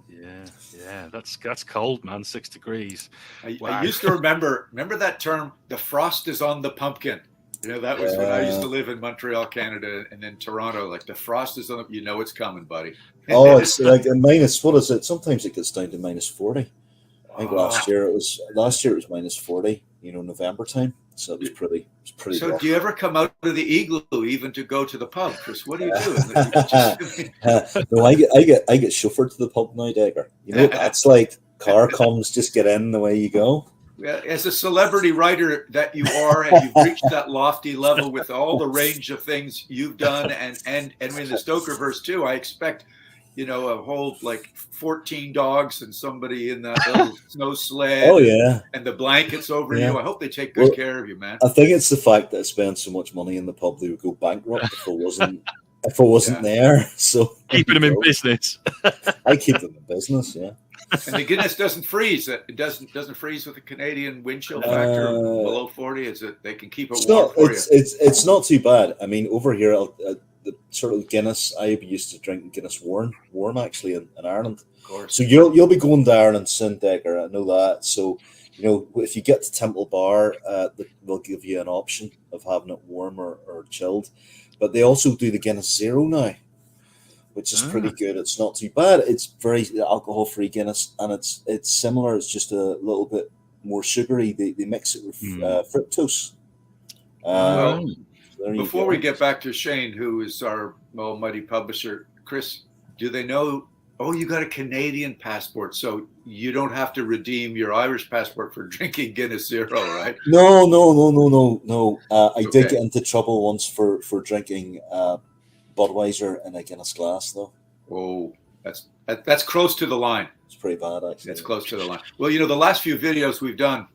Yeah, that's cold, man. 6 degrees. I used to remember that term. The frost is on the pumpkin. That was when I used to live in Montreal, Canada, and then Toronto. Like the frost is on, it's coming, buddy. Oh, it's like a minus. What is it? Sometimes it gets down to minus 40. I think last year it was minus 40. November time. So it was pretty. So rough. Do you ever come out of the igloo even to go to the pub, Chris? What are you doing? No, I get chauffeured to the pub now, Dacre. That's like car comes, just get in the way you go. As a celebrity writer that you are, and you've reached that lofty level with all the range of things you've done, and in the Stokerverse too, I expect, a whole 14 dogs and somebody in that little snow sled. Oh yeah, and the blankets over you. I hope they take good care of you, man. I think it's the fact that I spend so much money in the pub they would go bankrupt if I wasn't there. So keeping them in business. I keep them in business. Yeah. And the Guinness doesn't freeze. It doesn't freeze with the Canadian wind chill factor below 40. They can keep it warm for you. It's not too bad. I mean, over here, the sort of Guinness, I used to drink Guinness warm actually in Ireland. Of course. So you'll be going to Ireland soon, Dacre. I know that. So if you get to Temple Bar, they'll give you an option of having it warm or chilled. But they also do the Guinness Zero now, which is pretty good. It's not too bad. It's very alcohol-free Guinness, and it's similar. It's just a little bit more sugary. They mix it with fructose. Before we get back to Shane, who is our almighty publisher, Chris, do they know? Oh, you got a Canadian passport, so you don't have to redeem your Irish passport for drinking Guinness Zero, right? No. I did get into trouble once for drinking Budweiser in a Guinness glass, though. Oh, that's close to the line. It's pretty bad, actually. It's close to the line. Well, the last few videos we've done,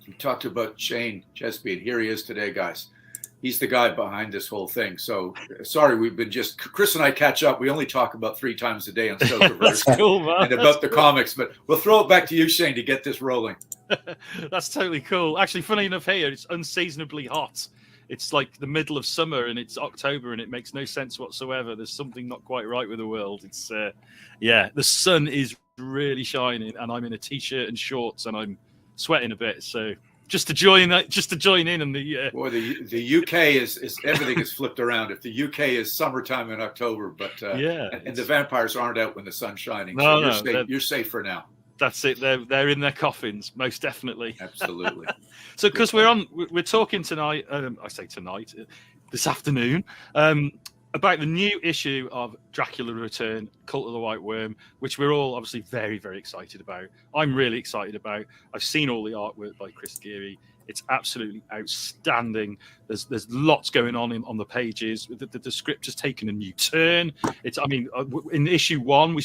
we talked about Shane Chebsey, and here he is today, guys. he's the guy behind this whole thing. So sorry, we've been Chris and I catch up. We only talk about 3 times a day on Stokerverse cool, man. and about the comics, but we'll throw it back to you, Shane, to get this rolling. That's totally cool. Actually, funny enough, here it's unseasonably hot. It's like the middle of summer and it's October and it makes no sense whatsoever. There's something not quite right with the world. It's the sun is really shining and I'm in a t-shirt and shorts and I'm sweating a bit. So just to join in on the boy, the UK is everything is flipped around. If the UK is summertime in October, but and the vampires aren't out when the sun's shining. No, so you're safe for now. That's it. They're in their coffins, most definitely. Absolutely. So, because we're talking tonight. I say tonight, this afternoon, about the new issue of Dracula The Return, Cult of the White Worm, which we're all obviously very, very excited about. I'm really excited about. I've seen all the artwork by Chris Geary. It's absolutely outstanding. There's lots going on the pages. The script has taken a new turn. In issue 1,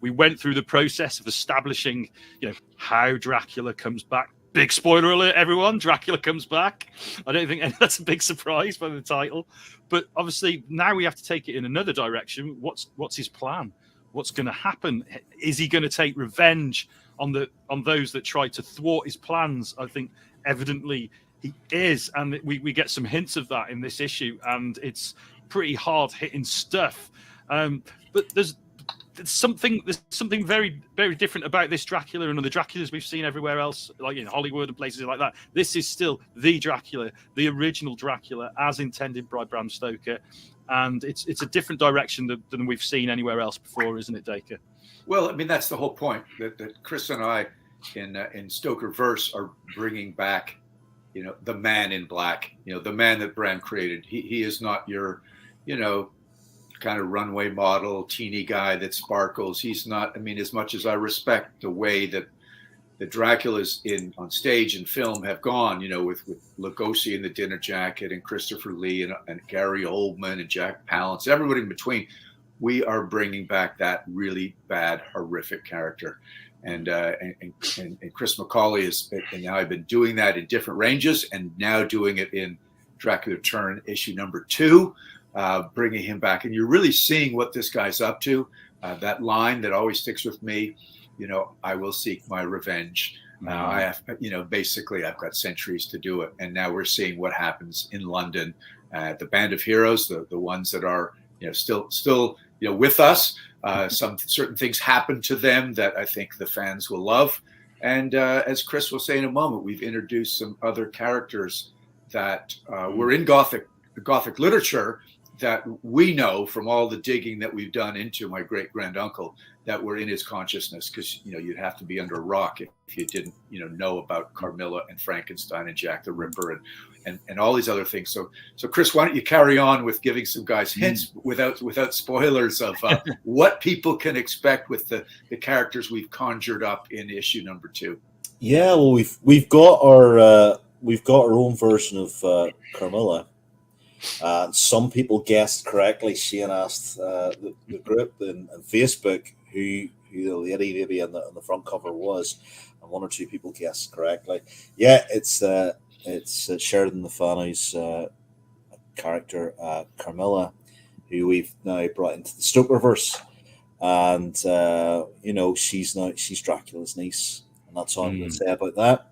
we went through the process of establishing, how Dracula comes back. Big spoiler alert, everyone! Dracula comes back. I don't think that's a big surprise by the title, but obviously now we have to take it in another direction. What's his plan? What's going to happen? Is he going to take revenge on those that tried to thwart his plans? I think evidently he is, and we get some hints of that in this issue, and it's pretty hard hitting stuff. But there's something very, very different about this Dracula and the Draculas we've seen everywhere else, like in Hollywood and places like that. This is still the Dracula, the original Dracula, as intended by Bram Stoker, and it's a different direction than we've seen anywhere else before, isn't it, Dacre? Well, that's the whole point that Chris and I in Stokerverse are bringing back, the man in black, the man that Bram created. He is not your, kind of runway model, teeny guy that sparkles. He's not. As much as I respect the way that the Draculas on stage and film have gone, with Lugosi in the Dinner Jacket and Christopher Lee and Gary Oldman and Jack Palance, everybody in between, we are bringing back that really bad, horrific character. And Chris McCauley and now I've been doing that in different ranges, and now doing it in Dracula The Return issue number 2. Bringing him back, and you're really seeing what this guy's up to. That line that always sticks with me, I will seek my revenge. I have, basically I've got centuries to do it. And now we're seeing what happens in London. The band of heroes, the ones that are, still with us. Some certain things happen to them that I think the fans will love. And as Chris will say in a moment, we've introduced some other characters that were in Gothic literature that we know from all the digging that we've done into my great granduncle that were in his consciousness, because you'd have to be under a rock if you didn't know about Carmilla and Frankenstein and Jack the Ripper and all these other things. So Chris, why don't you carry on with giving some guys hints without spoilers of what people can expect with the characters we've conjured up in issue number 2. Yeah, well, we've got our own version of Carmilla. Some people guessed correctly. Shane asked the group in Facebook who the lady maybe on the front cover was, and 1 or 2 people guessed correctly. Yeah, it's Sheridan Le Fanu's character Carmilla, who we've now brought into the Stokerverse, and she's Dracula's niece, and that's all I'm going to say about that.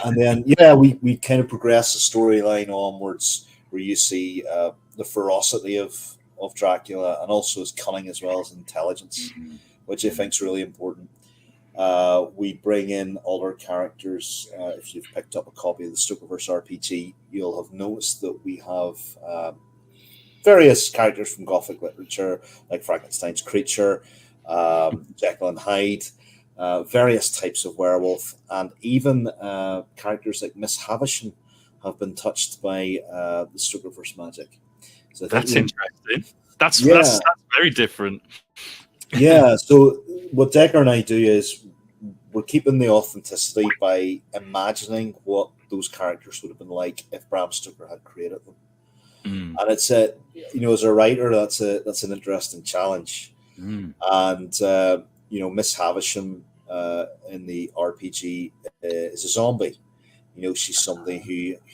And then we kind of progress the storyline onwards, where you see the ferocity of Dracula, and also his cunning as well as intelligence, which I think is really important. We bring in other characters. If you've picked up a copy of the Stokerverse RPG, you'll have noticed that we have various characters from Gothic literature, like Frankenstein's creature, Jekyll and Hyde, various types of werewolf, and even characters like Miss Havisham have been touched by the Stokerverse magic. So that's interesting. That's very different. Yeah. So what Dacre and I do is we're keeping the authenticity by imagining what those characters would have been like if Bram Stoker had created them. And it's as a writer, that's an interesting challenge. And Miss Havisham in the RPG is a zombie. she's somebody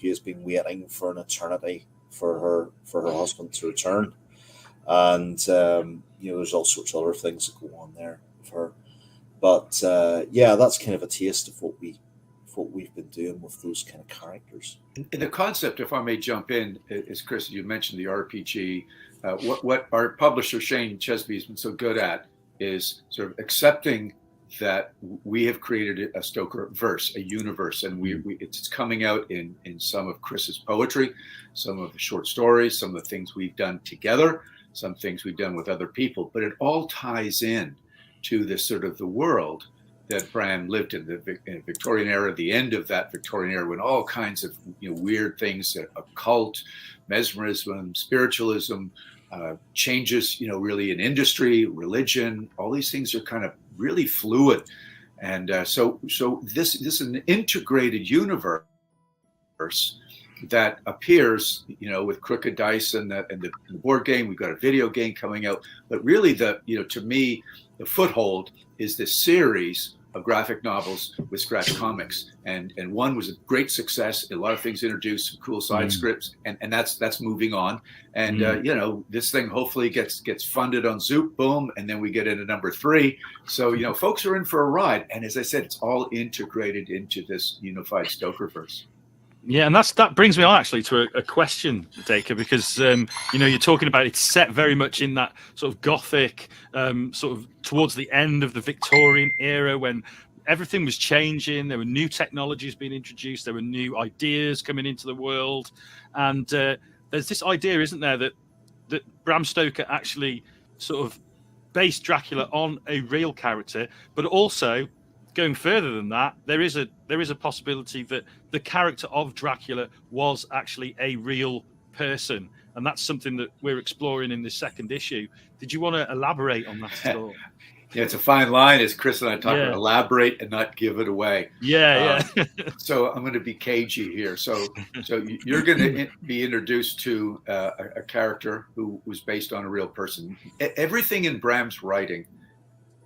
who has been waiting for an eternity for her husband to return, and there's all sorts of other things that go on there with her. But that's kind of a taste of what we've been doing with those kind of characters. And the concept, if I may jump in, is Chris, you mentioned the RPG. What our publisher Shane Chebsey has been so good at is sort of accepting that we have created a Stoker verse, a universe, and it's coming out in some of Chris's poetry, some of the short stories, some of the things we've done together, some things we've done with other people, but it all ties in to this sort of the world that Bram lived in the Victorian era, the end of that Victorian era, when all kinds of weird things, occult, mesmerism, spiritualism, changes, really in industry, religion, all these things are kind of really fluid. And so this is an integrated universe that appears, with Crooked Dice and the board game. We've got a video game coming out, but really to me, the foothold is this series of graphic novels with Scratch Comics, and one was a great success. A lot of things introduced, some cool side scripts, and that's moving on. And this thing hopefully gets funded on Zoop, boom, and then we get into number 3. So folks are in for a ride. And as I said, it's all integrated into this unified Stokerverse. Yeah, and that brings me on actually to a question, Dacre, because you're talking about it's set very much in that sort of Gothic, sort of towards the end of the Victorian era when everything was changing. There were new technologies being introduced. There were new ideas coming into the world, and there's this idea, isn't there, that Bram Stoker actually sort of based Dracula on a real character, but also going further than that, there is a possibility that the character of Dracula was actually a real person, and that's something that we're exploring in this second issue. Did you want to elaborate on that at all? Yeah, it's a fine line, as Chris and I talk about, elaborate and not give it away. Yeah. So I'm going to be cagey here. So you're going to be introduced to a character who was based on a real person. Everything in Bram's writing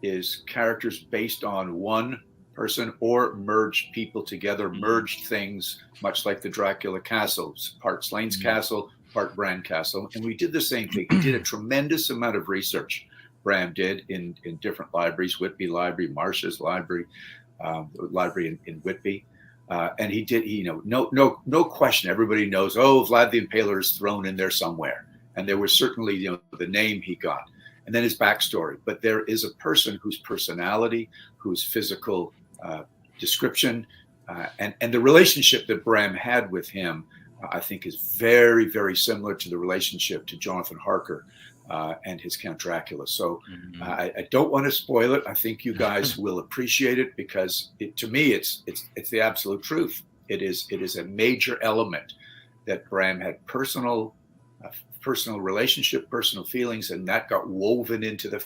is characters based on one person or merged people together, merged things, much like the Dracula Castle, part Slane's Castle, part Bran Castle. And we did the same thing. He did a tremendous amount of research. Bram did in different libraries, Whitby Library, Marsh's Library, library in Whitby. And he did, no question. Everybody knows, Vlad the Impaler is thrown in there somewhere. And there was certainly, the name he got. And then his backstory. But there is a person whose personality, whose physical description, and the relationship that Bram had with him, I think is very, very similar to the relationship to Jonathan Harker and his Count Dracula. So I don't want to spoil it. I think you guys will appreciate it because to me, it's the absolute truth. It is a major element that Bram had personal relationship, personal feelings, and that got woven into the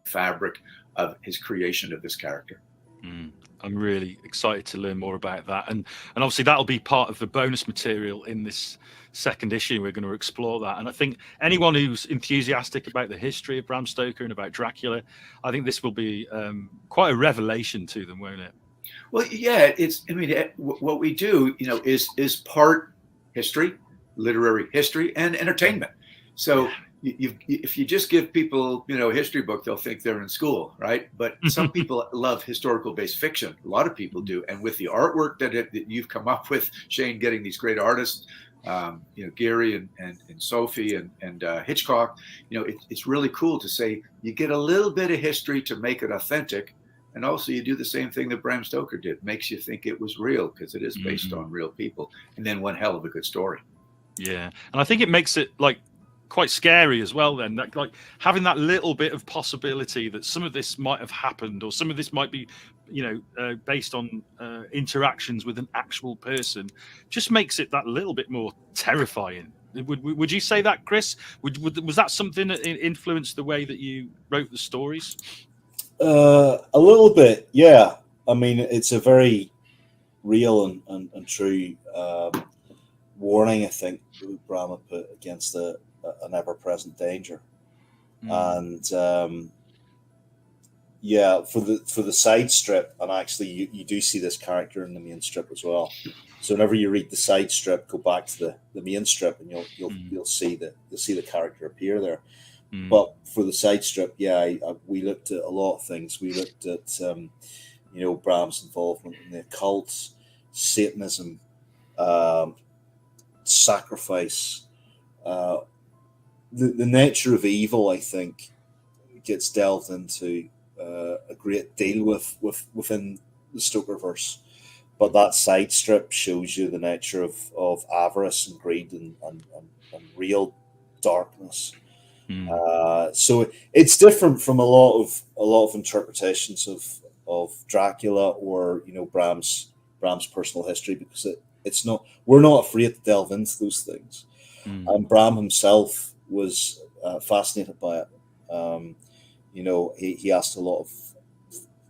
fabric of his creation of this character. I'm really excited to learn more about that, and obviously that'll be part of the bonus material in this second issue. We're going to explore that, and I think anyone who's enthusiastic about the history of Bram Stoker and about Dracula, I think this will be quite a revelation to them, won't it? Well, yeah, what we do, is part history, literary history, and entertainment. So if you just give people, a history book, they'll think they're in school, right? But some people love historical-based fiction. A lot of people do. And with the artwork that you've come up with, Shane, getting these great artists, Geary and Soffe and Hitchcock, it's really cool to say you get a little bit of history to make it authentic. And also you do the same thing that Bram Stoker did. Makes you think it was real because it is based on real people. And then one hell of a good story. Yeah. And I think it makes it quite scary as well then, like having that little bit of possibility that some of this might have happened, or some of this might be based on interactions with an actual person, just makes it that little bit more terrifying. Would you say that, Chris? Was that something that influenced the way that you wrote the stories? A little bit, yeah. I mean, it's a very real and true warning, I think, that Bram put against an ever-present danger. And Yeah, for the side strip, and actually you do see this character in the main strip as well. So whenever you read the side strip, go back to the main strip, and you'll see the character appear there. But for the side strip, we looked at a lot of things. We looked at Bram's involvement in the occult, Satanism, sacrifice, the nature of evil. I think gets delved into a great deal within the Stokerverse. But that side strip shows you the nature of avarice and greed and real darkness. So it's different from a lot of interpretations of Dracula or Bram's personal history, because it's not, we're not afraid to delve into those things. And Bram himself was fascinated by it. He asked a lot of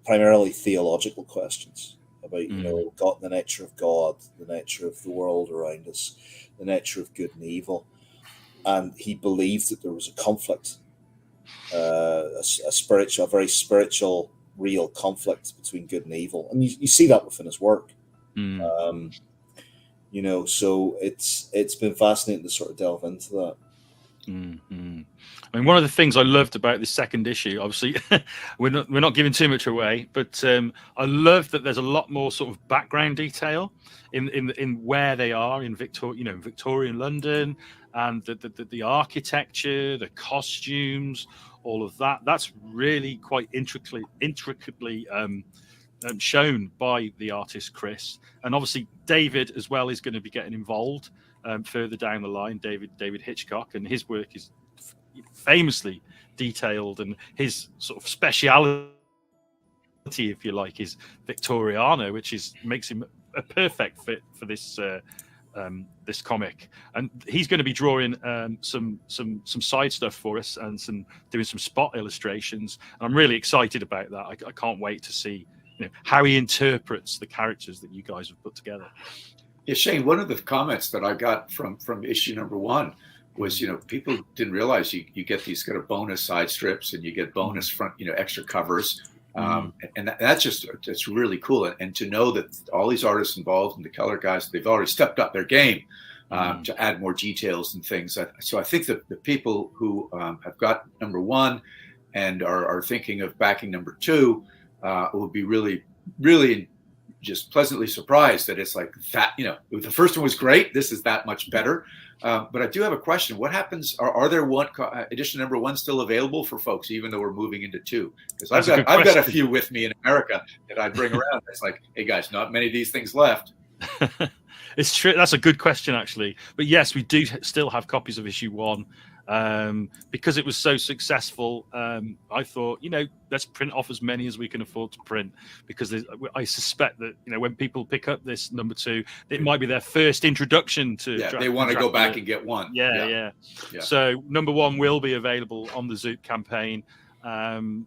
primarily theological questions about God, the nature of God, the nature of the world around us, the nature of good and evil. And he believed that there was a conflict, a very spiritual, real conflict between good and evil, and you see that within his work. So it's been fascinating to sort of delve into that. I mean, one of the things I loved about this second issue, obviously, we're not giving too much away, but I love that there's a lot more sort of background detail in where they are in Victorian London, and the architecture, the costumes, all of that. That's really quite intricately shown by the artist Chris, and obviously David as well is going to be getting involved further down the line. David Hitchcock, and his work is famously detailed, and his sort of speciality, if you like, is Victoriano, which makes him a perfect fit for this this comic. And he's going to be drawing some side stuff for us and doing some spot illustrations. And I'm really excited about that. I can't wait to see how he interprets the characters that you guys have put together. Yeah, Shane, one of the comments that I got from issue number 1 was, people didn't realize you get these kind of bonus side strips and you get bonus front, extra covers. And that's really cool. And to know that all these artists involved and the color guys, they've already stepped up their game to add more details and things. So I think that the people who have got number 1 and are thinking of backing number 2 will be really, really just pleasantly surprised that it's like that. The first one was great. This is that much better. But I do have a question. What happens? Are there edition number 1 still available for folks, even though we're moving into 2? Because I've got a few with me in America that I bring around. It's like, hey guys, not many of these things left. It's true. That's a good question, actually. But yes, we do still have copies of issue 1. Because it was so successful, I thought, let's print off as many as we can afford to print, because I suspect that when people pick up this number 2, it might be their first introduction to they want to go back and get 1. Yeah. So number 1 will be available on the Zoop campaign, and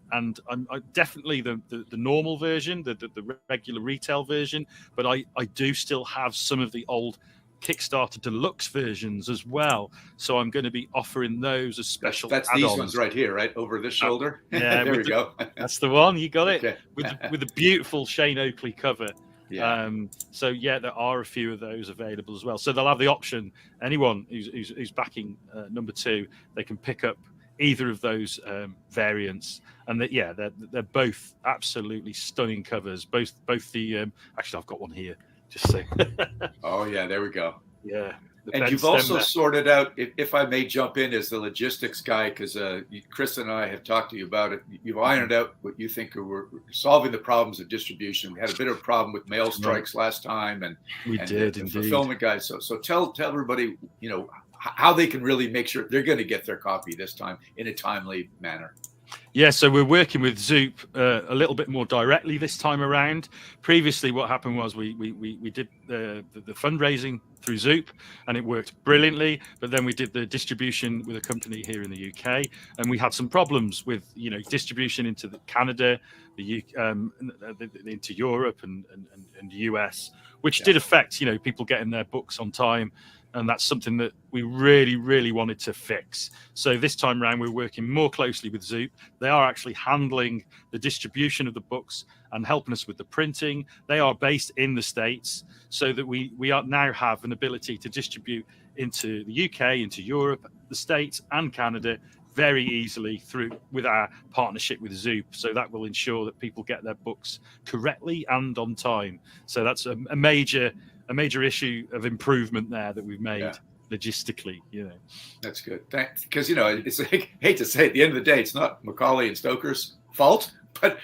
I definitely the normal version, the regular retail version, but I do still have some of the old Kickstarter deluxe versions as well, so I'm going to be offering those as special. That's add-ons. These ones right here, right over this shoulder. Yeah, there we go. That's the one. You got it. Okay. with the beautiful Shane Oakley cover. Yeah. So there are a few of those available as well. So they'll have the option. Anyone who's backing number 2, they can pick up either of those variants, and they're both absolutely stunning covers. Both the actually, I've got one here. Just so. Oh yeah, there we go. Yeah. And you've also sorted out, if I may jump in as the logistics guy, because Chris and I have talked to you about it. You've ironed out what you think were solving the problems of distribution. We had a bit of a problem with mail strikes last time, and the fulfillment guys. So tell everybody, how they can really make sure they're going to get their copy this time in a timely manner. Yeah, so we're working with Zoop a little bit more directly this time around. Previously, what happened was we did the fundraising through Zoop, and it worked brilliantly. But then we did the distribution with a company here in the UK, and we had some problems with distribution into Canada, into Europe and the US, which did affect people getting their books on time. And that's something that we really, really wanted to fix. So this time around, we're working more closely with Zoop. They are actually handling the distribution of the books and helping us with the printing. They are based in the States, so that we now have an ability to distribute into the UK, into Europe, the States, and Canada very easily with our partnership with Zoop. So that will ensure that people get their books correctly and on time. So that's a major issue of improvement there that we've made logistically. That's good. Because it's like, hate to say, at the end of the day, it's not Macaulay and Stoker's fault, but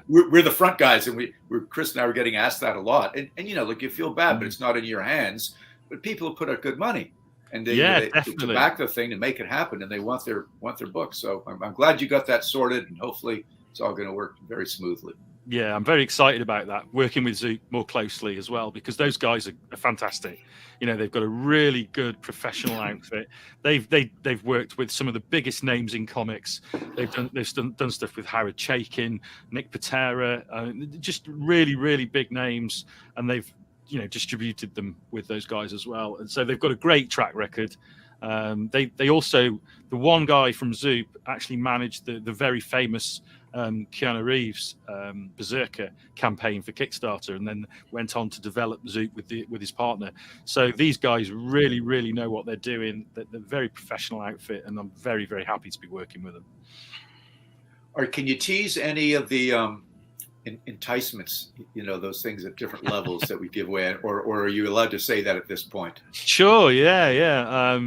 we're the front guys, and Chris and I were getting asked that a lot. And look, you feel bad, but it's not in your hands. But people have put out good money, and they to back the thing, to make it happen, and they want their books. So I'm glad you got that sorted, and hopefully it's all going to work very smoothly. Yeah, I'm very excited about that, working with Zoop more closely as well, because those guys are fantastic. They've got a really good professional outfit. They've worked with some of the biggest names in comics. They've done stuff with Howard Chaykin, Nick Patera, just really, really big names, and they've distributed them with those guys as well. And so they've got a great track record. They also, the one guy from Zoop actually managed the very famous Keanu Reeves Berserker campaign for Kickstarter, and then went on to develop Zoop with his partner. So these guys really, really know what they're doing. They're a very professional outfit, and I'm very, very happy to be working with them. All right, can you tease any of the enticements, those things at different levels that we give away, or are you allowed to say that at this point? Sure, yeah.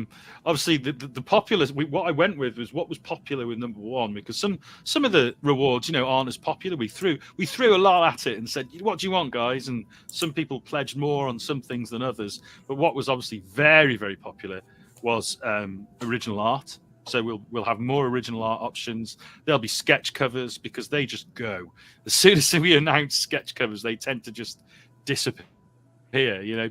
Obviously, the popular, what I went with was what was popular with number one, because some of the rewards, aren't as popular. We threw a lot at it and said, "What do you want, guys?" And some people pledged more on some things than others. But what was obviously very, very popular was original art. So we'll have more original art options. There'll be sketch covers, because they just go. As soon as we announce sketch covers, they tend to just disappear.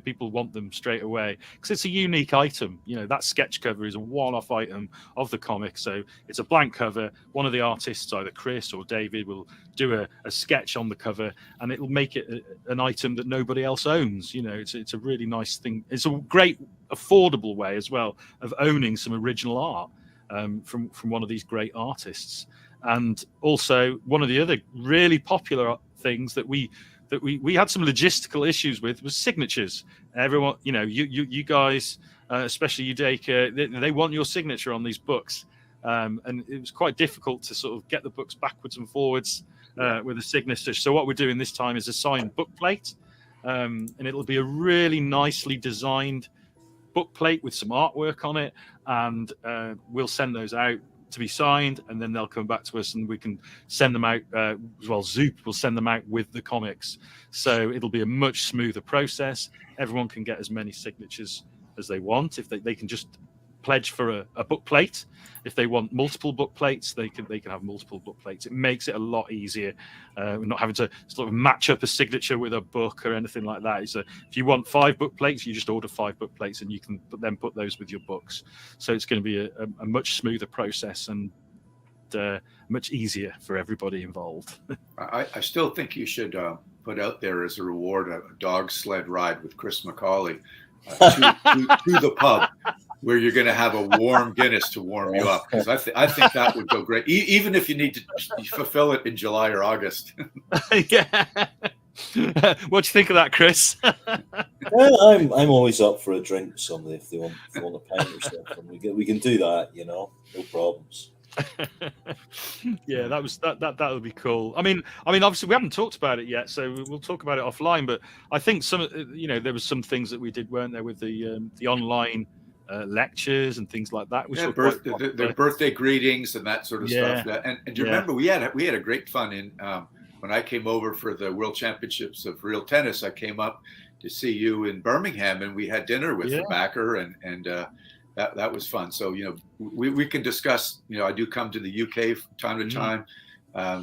People want them straight away because it's a unique item. That sketch cover is a one-off item of the comic. So it's a blank cover. One of the artists, either Chris or David, will do a sketch on the cover, and it'll make it an item that nobody else owns. It's a really nice thing. It's a great, affordable way as well of owning some original art. From one of these great artists. And also, one of the other really popular things that we had some logistical issues with was signatures. Everyone, you guys, especially you, Dacre, they want your signature on these books, and it was quite difficult to sort of get the books backwards and forwards with a signature. So what we're doing this time is a signed book plate, and it'll be a really nicely designed book plate with some artwork on it, and we'll send those out to be signed, and then they'll come back to us and we can send them out as well. Zoop will send them out with the comics, so it'll be a much smoother process. Everyone can get as many signatures as they want. If they can just pledge for a book plate. If they want multiple book plates, they can have multiple book plates. It makes it a lot easier. We're not having to sort of match up a signature with a book or anything like that. If you want 5 book plates, you just order 5 book plates, and you can then put those with your books. So it's going to be a much smoother process and much easier for everybody involved. I still think you should put out there as a reward a dog sled ride with Chris Macaulay to the pub, where you're going to have a warm Guinness to warm you up, because I think that would go great, even if you need to fulfill it in July or August. Yeah. What do you think of that, Chris? Well, I'm always up for a drink with somebody if they want a pint or something. We can do that, no problems. Yeah, that would be cool. I mean, obviously we haven't talked about it yet, so we'll talk about it offline. But I think there was some things that we did, weren't there, with the online lectures and things like that. Their birthday greetings and that sort of stuff. And do you remember we had a great fun in when I came over for the World Championships of Real Tennis. I came up to see you in Birmingham, and we had dinner with the backer, and that was fun. So we can discuss. I do come to the UK from time to time.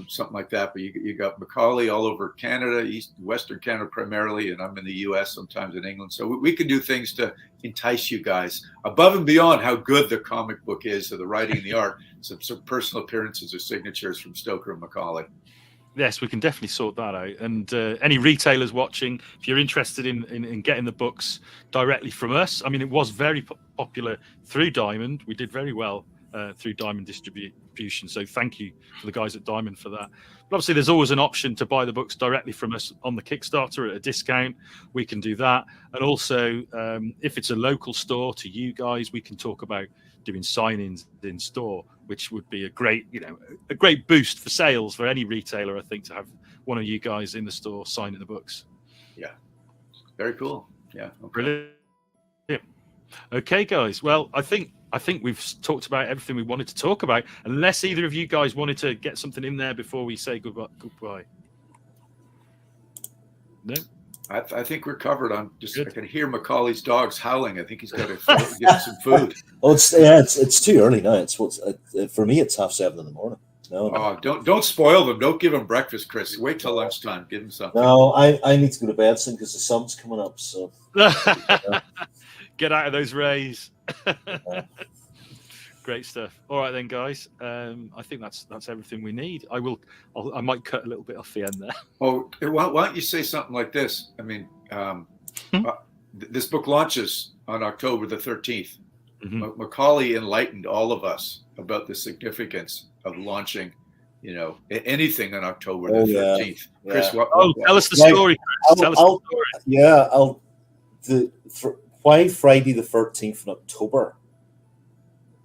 Something like that, but you got Macaulay all over Canada, Western Canada primarily, and I'm in the US, sometimes in England. So we can do things to entice you guys above and beyond how good the comic book is, or the writing and the art. Some personal appearances or signatures from Stoker and Macaulay. Yes, we can definitely sort that out. And any retailers watching, if you're interested in getting the books directly from us, I mean, it was very popular through Diamond. We did very well through Diamond distribution. So thank you for the guys at Diamond for that. But obviously, there's always an option to buy the books directly from us on the Kickstarter at a discount. We can do that. And also, if it's a local store to you guys, we can talk about doing sign-ins in store, which would be a great boost for sales for any retailer, I think, to have one of you guys in the store signing the books. Yeah, very cool. Yeah, okay. Brilliant. Okay, guys. Well, I think we've talked about everything we wanted to talk about. Unless either of you guys wanted to get something in there before we say goodbye. No. I think we're covered on just. Good. I can hear Macaulay's dogs howling. I think he's got to get some food. Oh, it's too early now. For me, it's 7:30 in the morning. No. Oh, don't spoil them. Don't give them breakfast, Chris. Wait till lunchtime. Give them something. No, I need to go to bed soon because the sun's coming up. So get out of those rays. Great stuff. All right then, guys. I think that's everything we need. I might cut a little bit off the end there. Oh, why don't you say something like this? I mean, this book launches on October the 13th. Mm-hmm. Macaulay enlightened all of us about the significance of launching, anything on October the 13th. Yeah. Chris, tell us the story, Chris. Tell us the story. Yeah, why Friday the 13th in October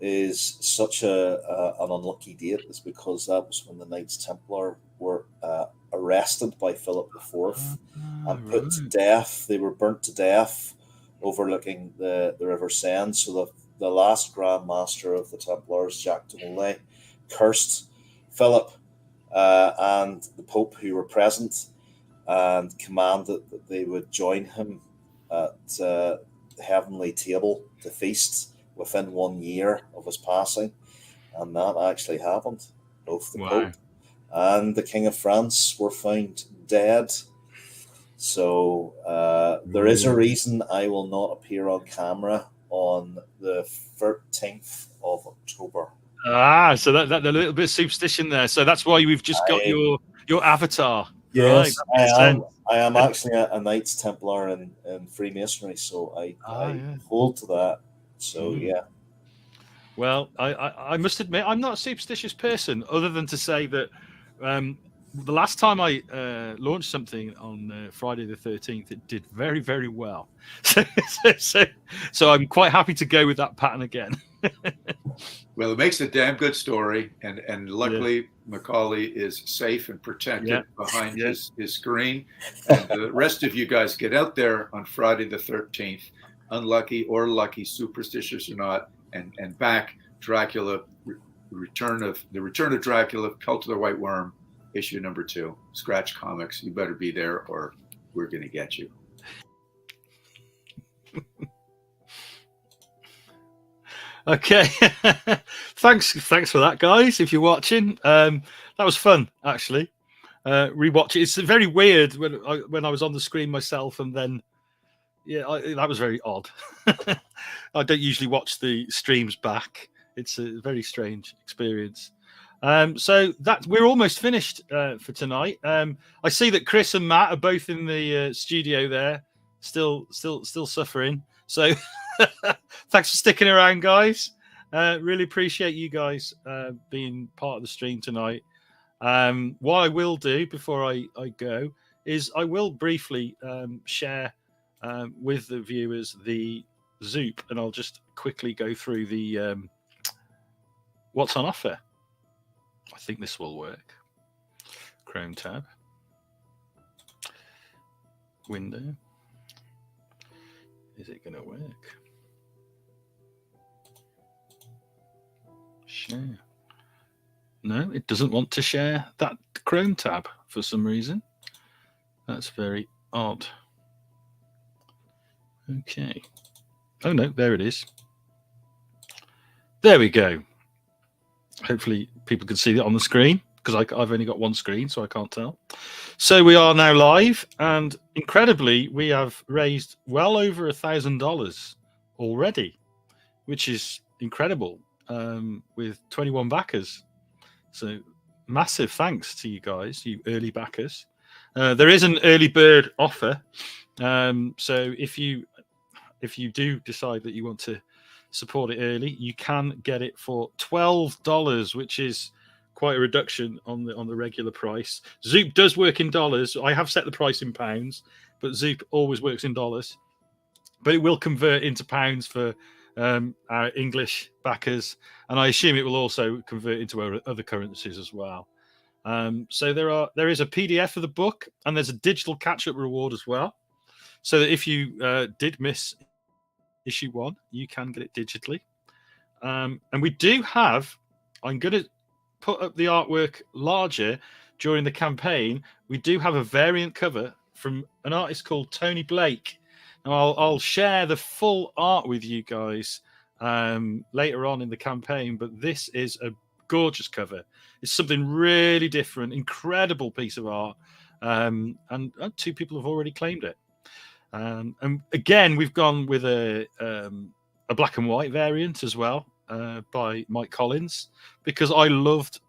is such an unlucky date is because that was when the Knights Templar were arrested by Philip IV and put to death. They were burnt to death overlooking the River Seine. So the last Grand Master of the Templars, Jacques de Molay, cursed Philip and the Pope who were present and commanded that they would join him at the heavenly table to feast within 1 year of his passing, and that actually happened. Both the Pope and the King of France were found dead. So there is a reason I will not appear on camera on the 13th of October. So that a little bit of superstition there. So that's why we've just got your avatar. Yes, right, I am actually a Knights Templar in Freemasonry, so I hold to that. So yeah. Well, I must admit I'm not a superstitious person, other than to say that the last time I launched something on Friday the 13th, it did very, very well. So I'm quite happy to go with that pattern again. Well, it makes a damn good story, and luckily Macaulay is safe and protected behind his screen. And the rest of you guys get out there on Friday the 13th, unlucky or lucky, superstitious or not, and back Dracula, Return of Dracula, Cult of the White Worm, issue number 2, Scratch Comics. You better be there, or we're gonna get you. Okay, thanks for that, guys. If you're watching, that was fun actually. Rewatch it. It's very weird when I was on the screen myself, and then that was very odd. I don't usually watch the streams back. It's a very strange experience. So that we're almost finished for tonight. I see that Chris and Matt are both in the studio there, still suffering. So thanks for sticking around, guys. Really appreciate you guys being part of the stream tonight. What I will do before I go is I will briefly share with the viewers the Zoop, and I'll just quickly go through the what's on offer. I think this will work. Chrome tab. Window. Is it going to work? Share. No, it doesn't want to share that Chrome tab for some reason. That's very odd. Okay. Oh no, there it is. There we go. Hopefully people can see it on the screen, because I've only got one screen, so I can't tell. So we are now live, and incredibly, we have raised well over $1,000 already, which is incredible, with 21 backers. So massive thanks to you guys, you early backers. There is an early bird offer, so if you do decide that you want to support it early, you can get it for $12, which is quite a reduction on the regular price. Zoop does work in dollars. I have set the price in pounds, but Zoop always works in dollars. But it will convert into pounds for our English backers, and I assume it will also convert into other currencies as well. So there is a PDF of the book, and there's a digital catch-up reward as well. So that if you did miss issue 1, you can get it digitally. And we do have, I'm going to put up the artwork larger during the campaign. We do have a variant cover from an artist called Tony Blake. Now, I'll share the full art with you guys later on in the campaign, but this is a gorgeous cover. It's something really different, incredible piece of art, and 2 people have already claimed it. And again, we've gone with a black and white variant as well by Mike Collins, because I loved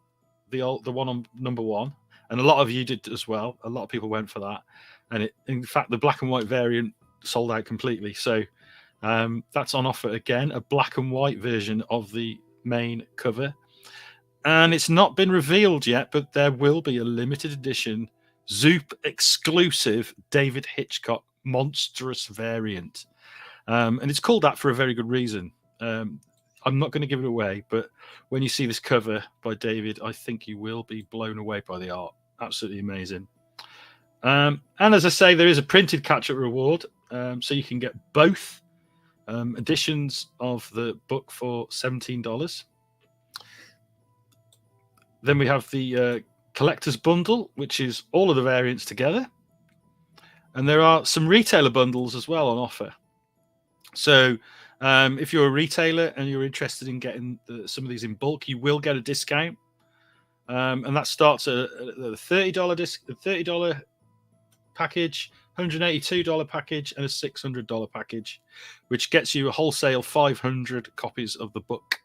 the one on number 1, and a lot of you did as well. A lot of people went for that, and in fact, the black and white variant sold out completely. So that's on offer again, a black and white version of the main cover, and it's not been revealed yet, but there will be a limited edition Zoop exclusive David Hitchcock monstrous variant, and it's called that for a very good reason. I'm not going to give it away, but when you see this cover by David, I think you will be blown away by the art. Absolutely amazing. And as I say, there is a printed catch-up reward, so you can get both editions of the book for $17. Then we have the collector's bundle, which is all of the variants together. And there are some retailer bundles as well on offer. So if you're a retailer and you're interested in getting some of these in bulk, you will get a discount. And that starts at a $30 package, $182 package, and a $600 package, which gets you a wholesale 500 copies of the book.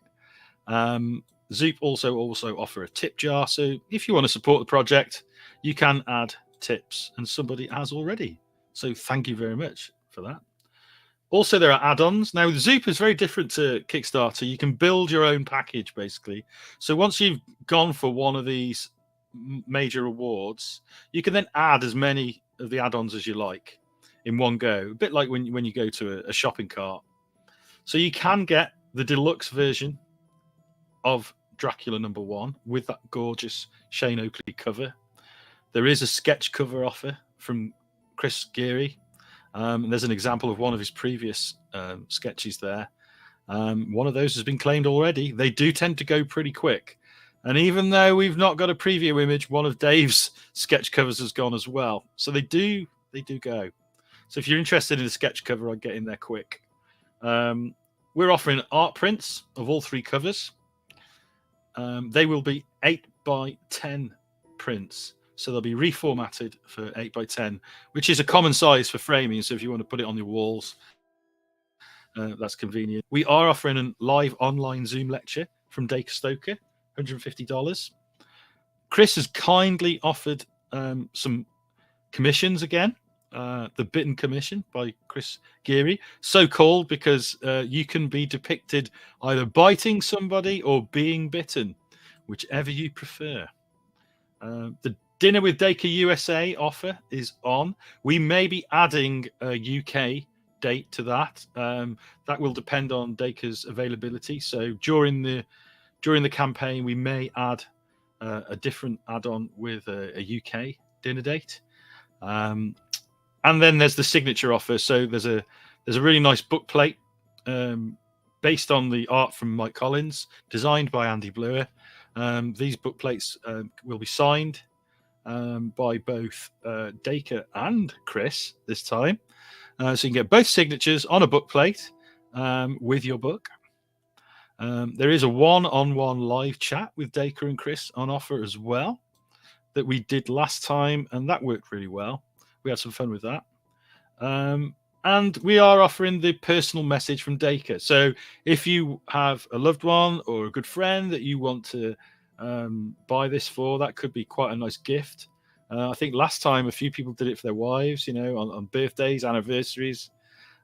Zoop also offer a tip jar. So if you want to support the project, you can add tips, and somebody has already. So thank you very much for that. Also, there are add-ons. Now, Zoop is very different to Kickstarter. You can build your own package, basically. So once you've gone for one of these major awards, you can then add as many of the add-ons as you like in one go. A bit like when you go to a shopping cart. So you can get the deluxe version of Dracula #1 with that gorgeous Shane Oakley cover. There is a sketch cover offer from Chris Geary. And there's an example of one of his previous sketches there. One of those has been claimed already. They do tend to go pretty quick. And even though we've not got a preview image, one of Dave's sketch covers has gone as well. So they do go. So if you're interested in a sketch cover, I'd get in there quick. We're offering art prints of all 3 covers. They will be 8x10 prints. So they'll be reformatted for 8x10, which is a common size for framing. So if you want to put it on your walls, that's convenient. We are offering a live online Zoom lecture from Dacre Stoker, $150. Chris has kindly offered some commissions again. The Bitten Commission by Chris Geary, so called because you can be depicted either biting somebody or being bitten, whichever you prefer. The Dinner with Dacre USA offer is on. We may be adding a UK date to that. That will depend on Dacre's availability. So during the campaign, we may add a different add-on with a UK dinner date. And then there's the signature offer. So there's a really nice book plate based on the art from Mike Collins, designed by Andy Bluer. These book plates will be signed by both Dacre and Chris this time. So you can get both signatures on a book plate with your book. There is a one-on-one live chat with Dacre and Chris on offer as well that we did last time, and that worked really well. We had some fun with that. And we are offering the personal message from Dacre. So if you have a loved one or a good friend that you want to buy this for. That could be quite a nice gift. I think last time a few people did it for their wives, you know, on birthdays, anniversaries,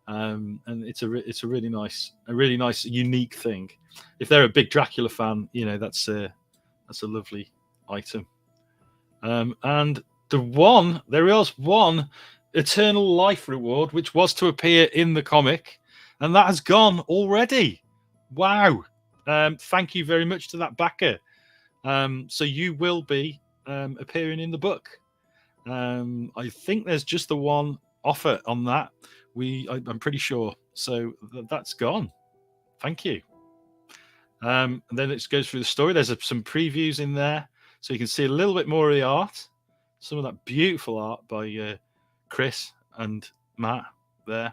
and it's a really nice, unique thing. If they're a big Dracula fan, you know, that's a lovely item. And there was one eternal life reward, which was to appear in the comic, and that has gone already. Wow. Thank you very much to that backer. So you will be appearing in the book. I think there's just the one offer on that. I'm pretty sure. So that's gone. Thank you. And then it goes through the story. There's some previews in there, so you can see a little bit more of the art. Some of that beautiful art by Chris and Matt there,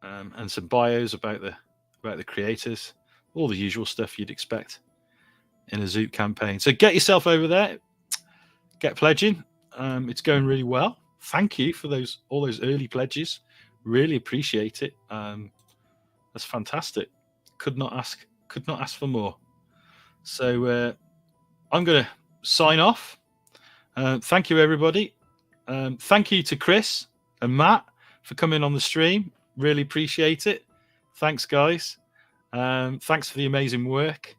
and some bios about the creators. All the usual stuff you'd expect in a Zoop campaign. So get yourself over there, get pledging. It's going really well. Thank you for all those early pledges. Really appreciate it. That's fantastic. Could not ask for more. So I'm going to sign off. Thank you, everybody. Thank you to Chris and Matt for coming on the stream. Really appreciate it. Thanks, guys. Thanks for the amazing work.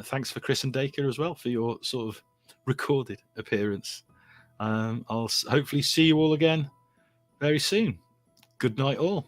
Thanks for Chris and Dacre as well for your sort of recorded appearance. I'll hopefully see you all again very soon. Good night, all.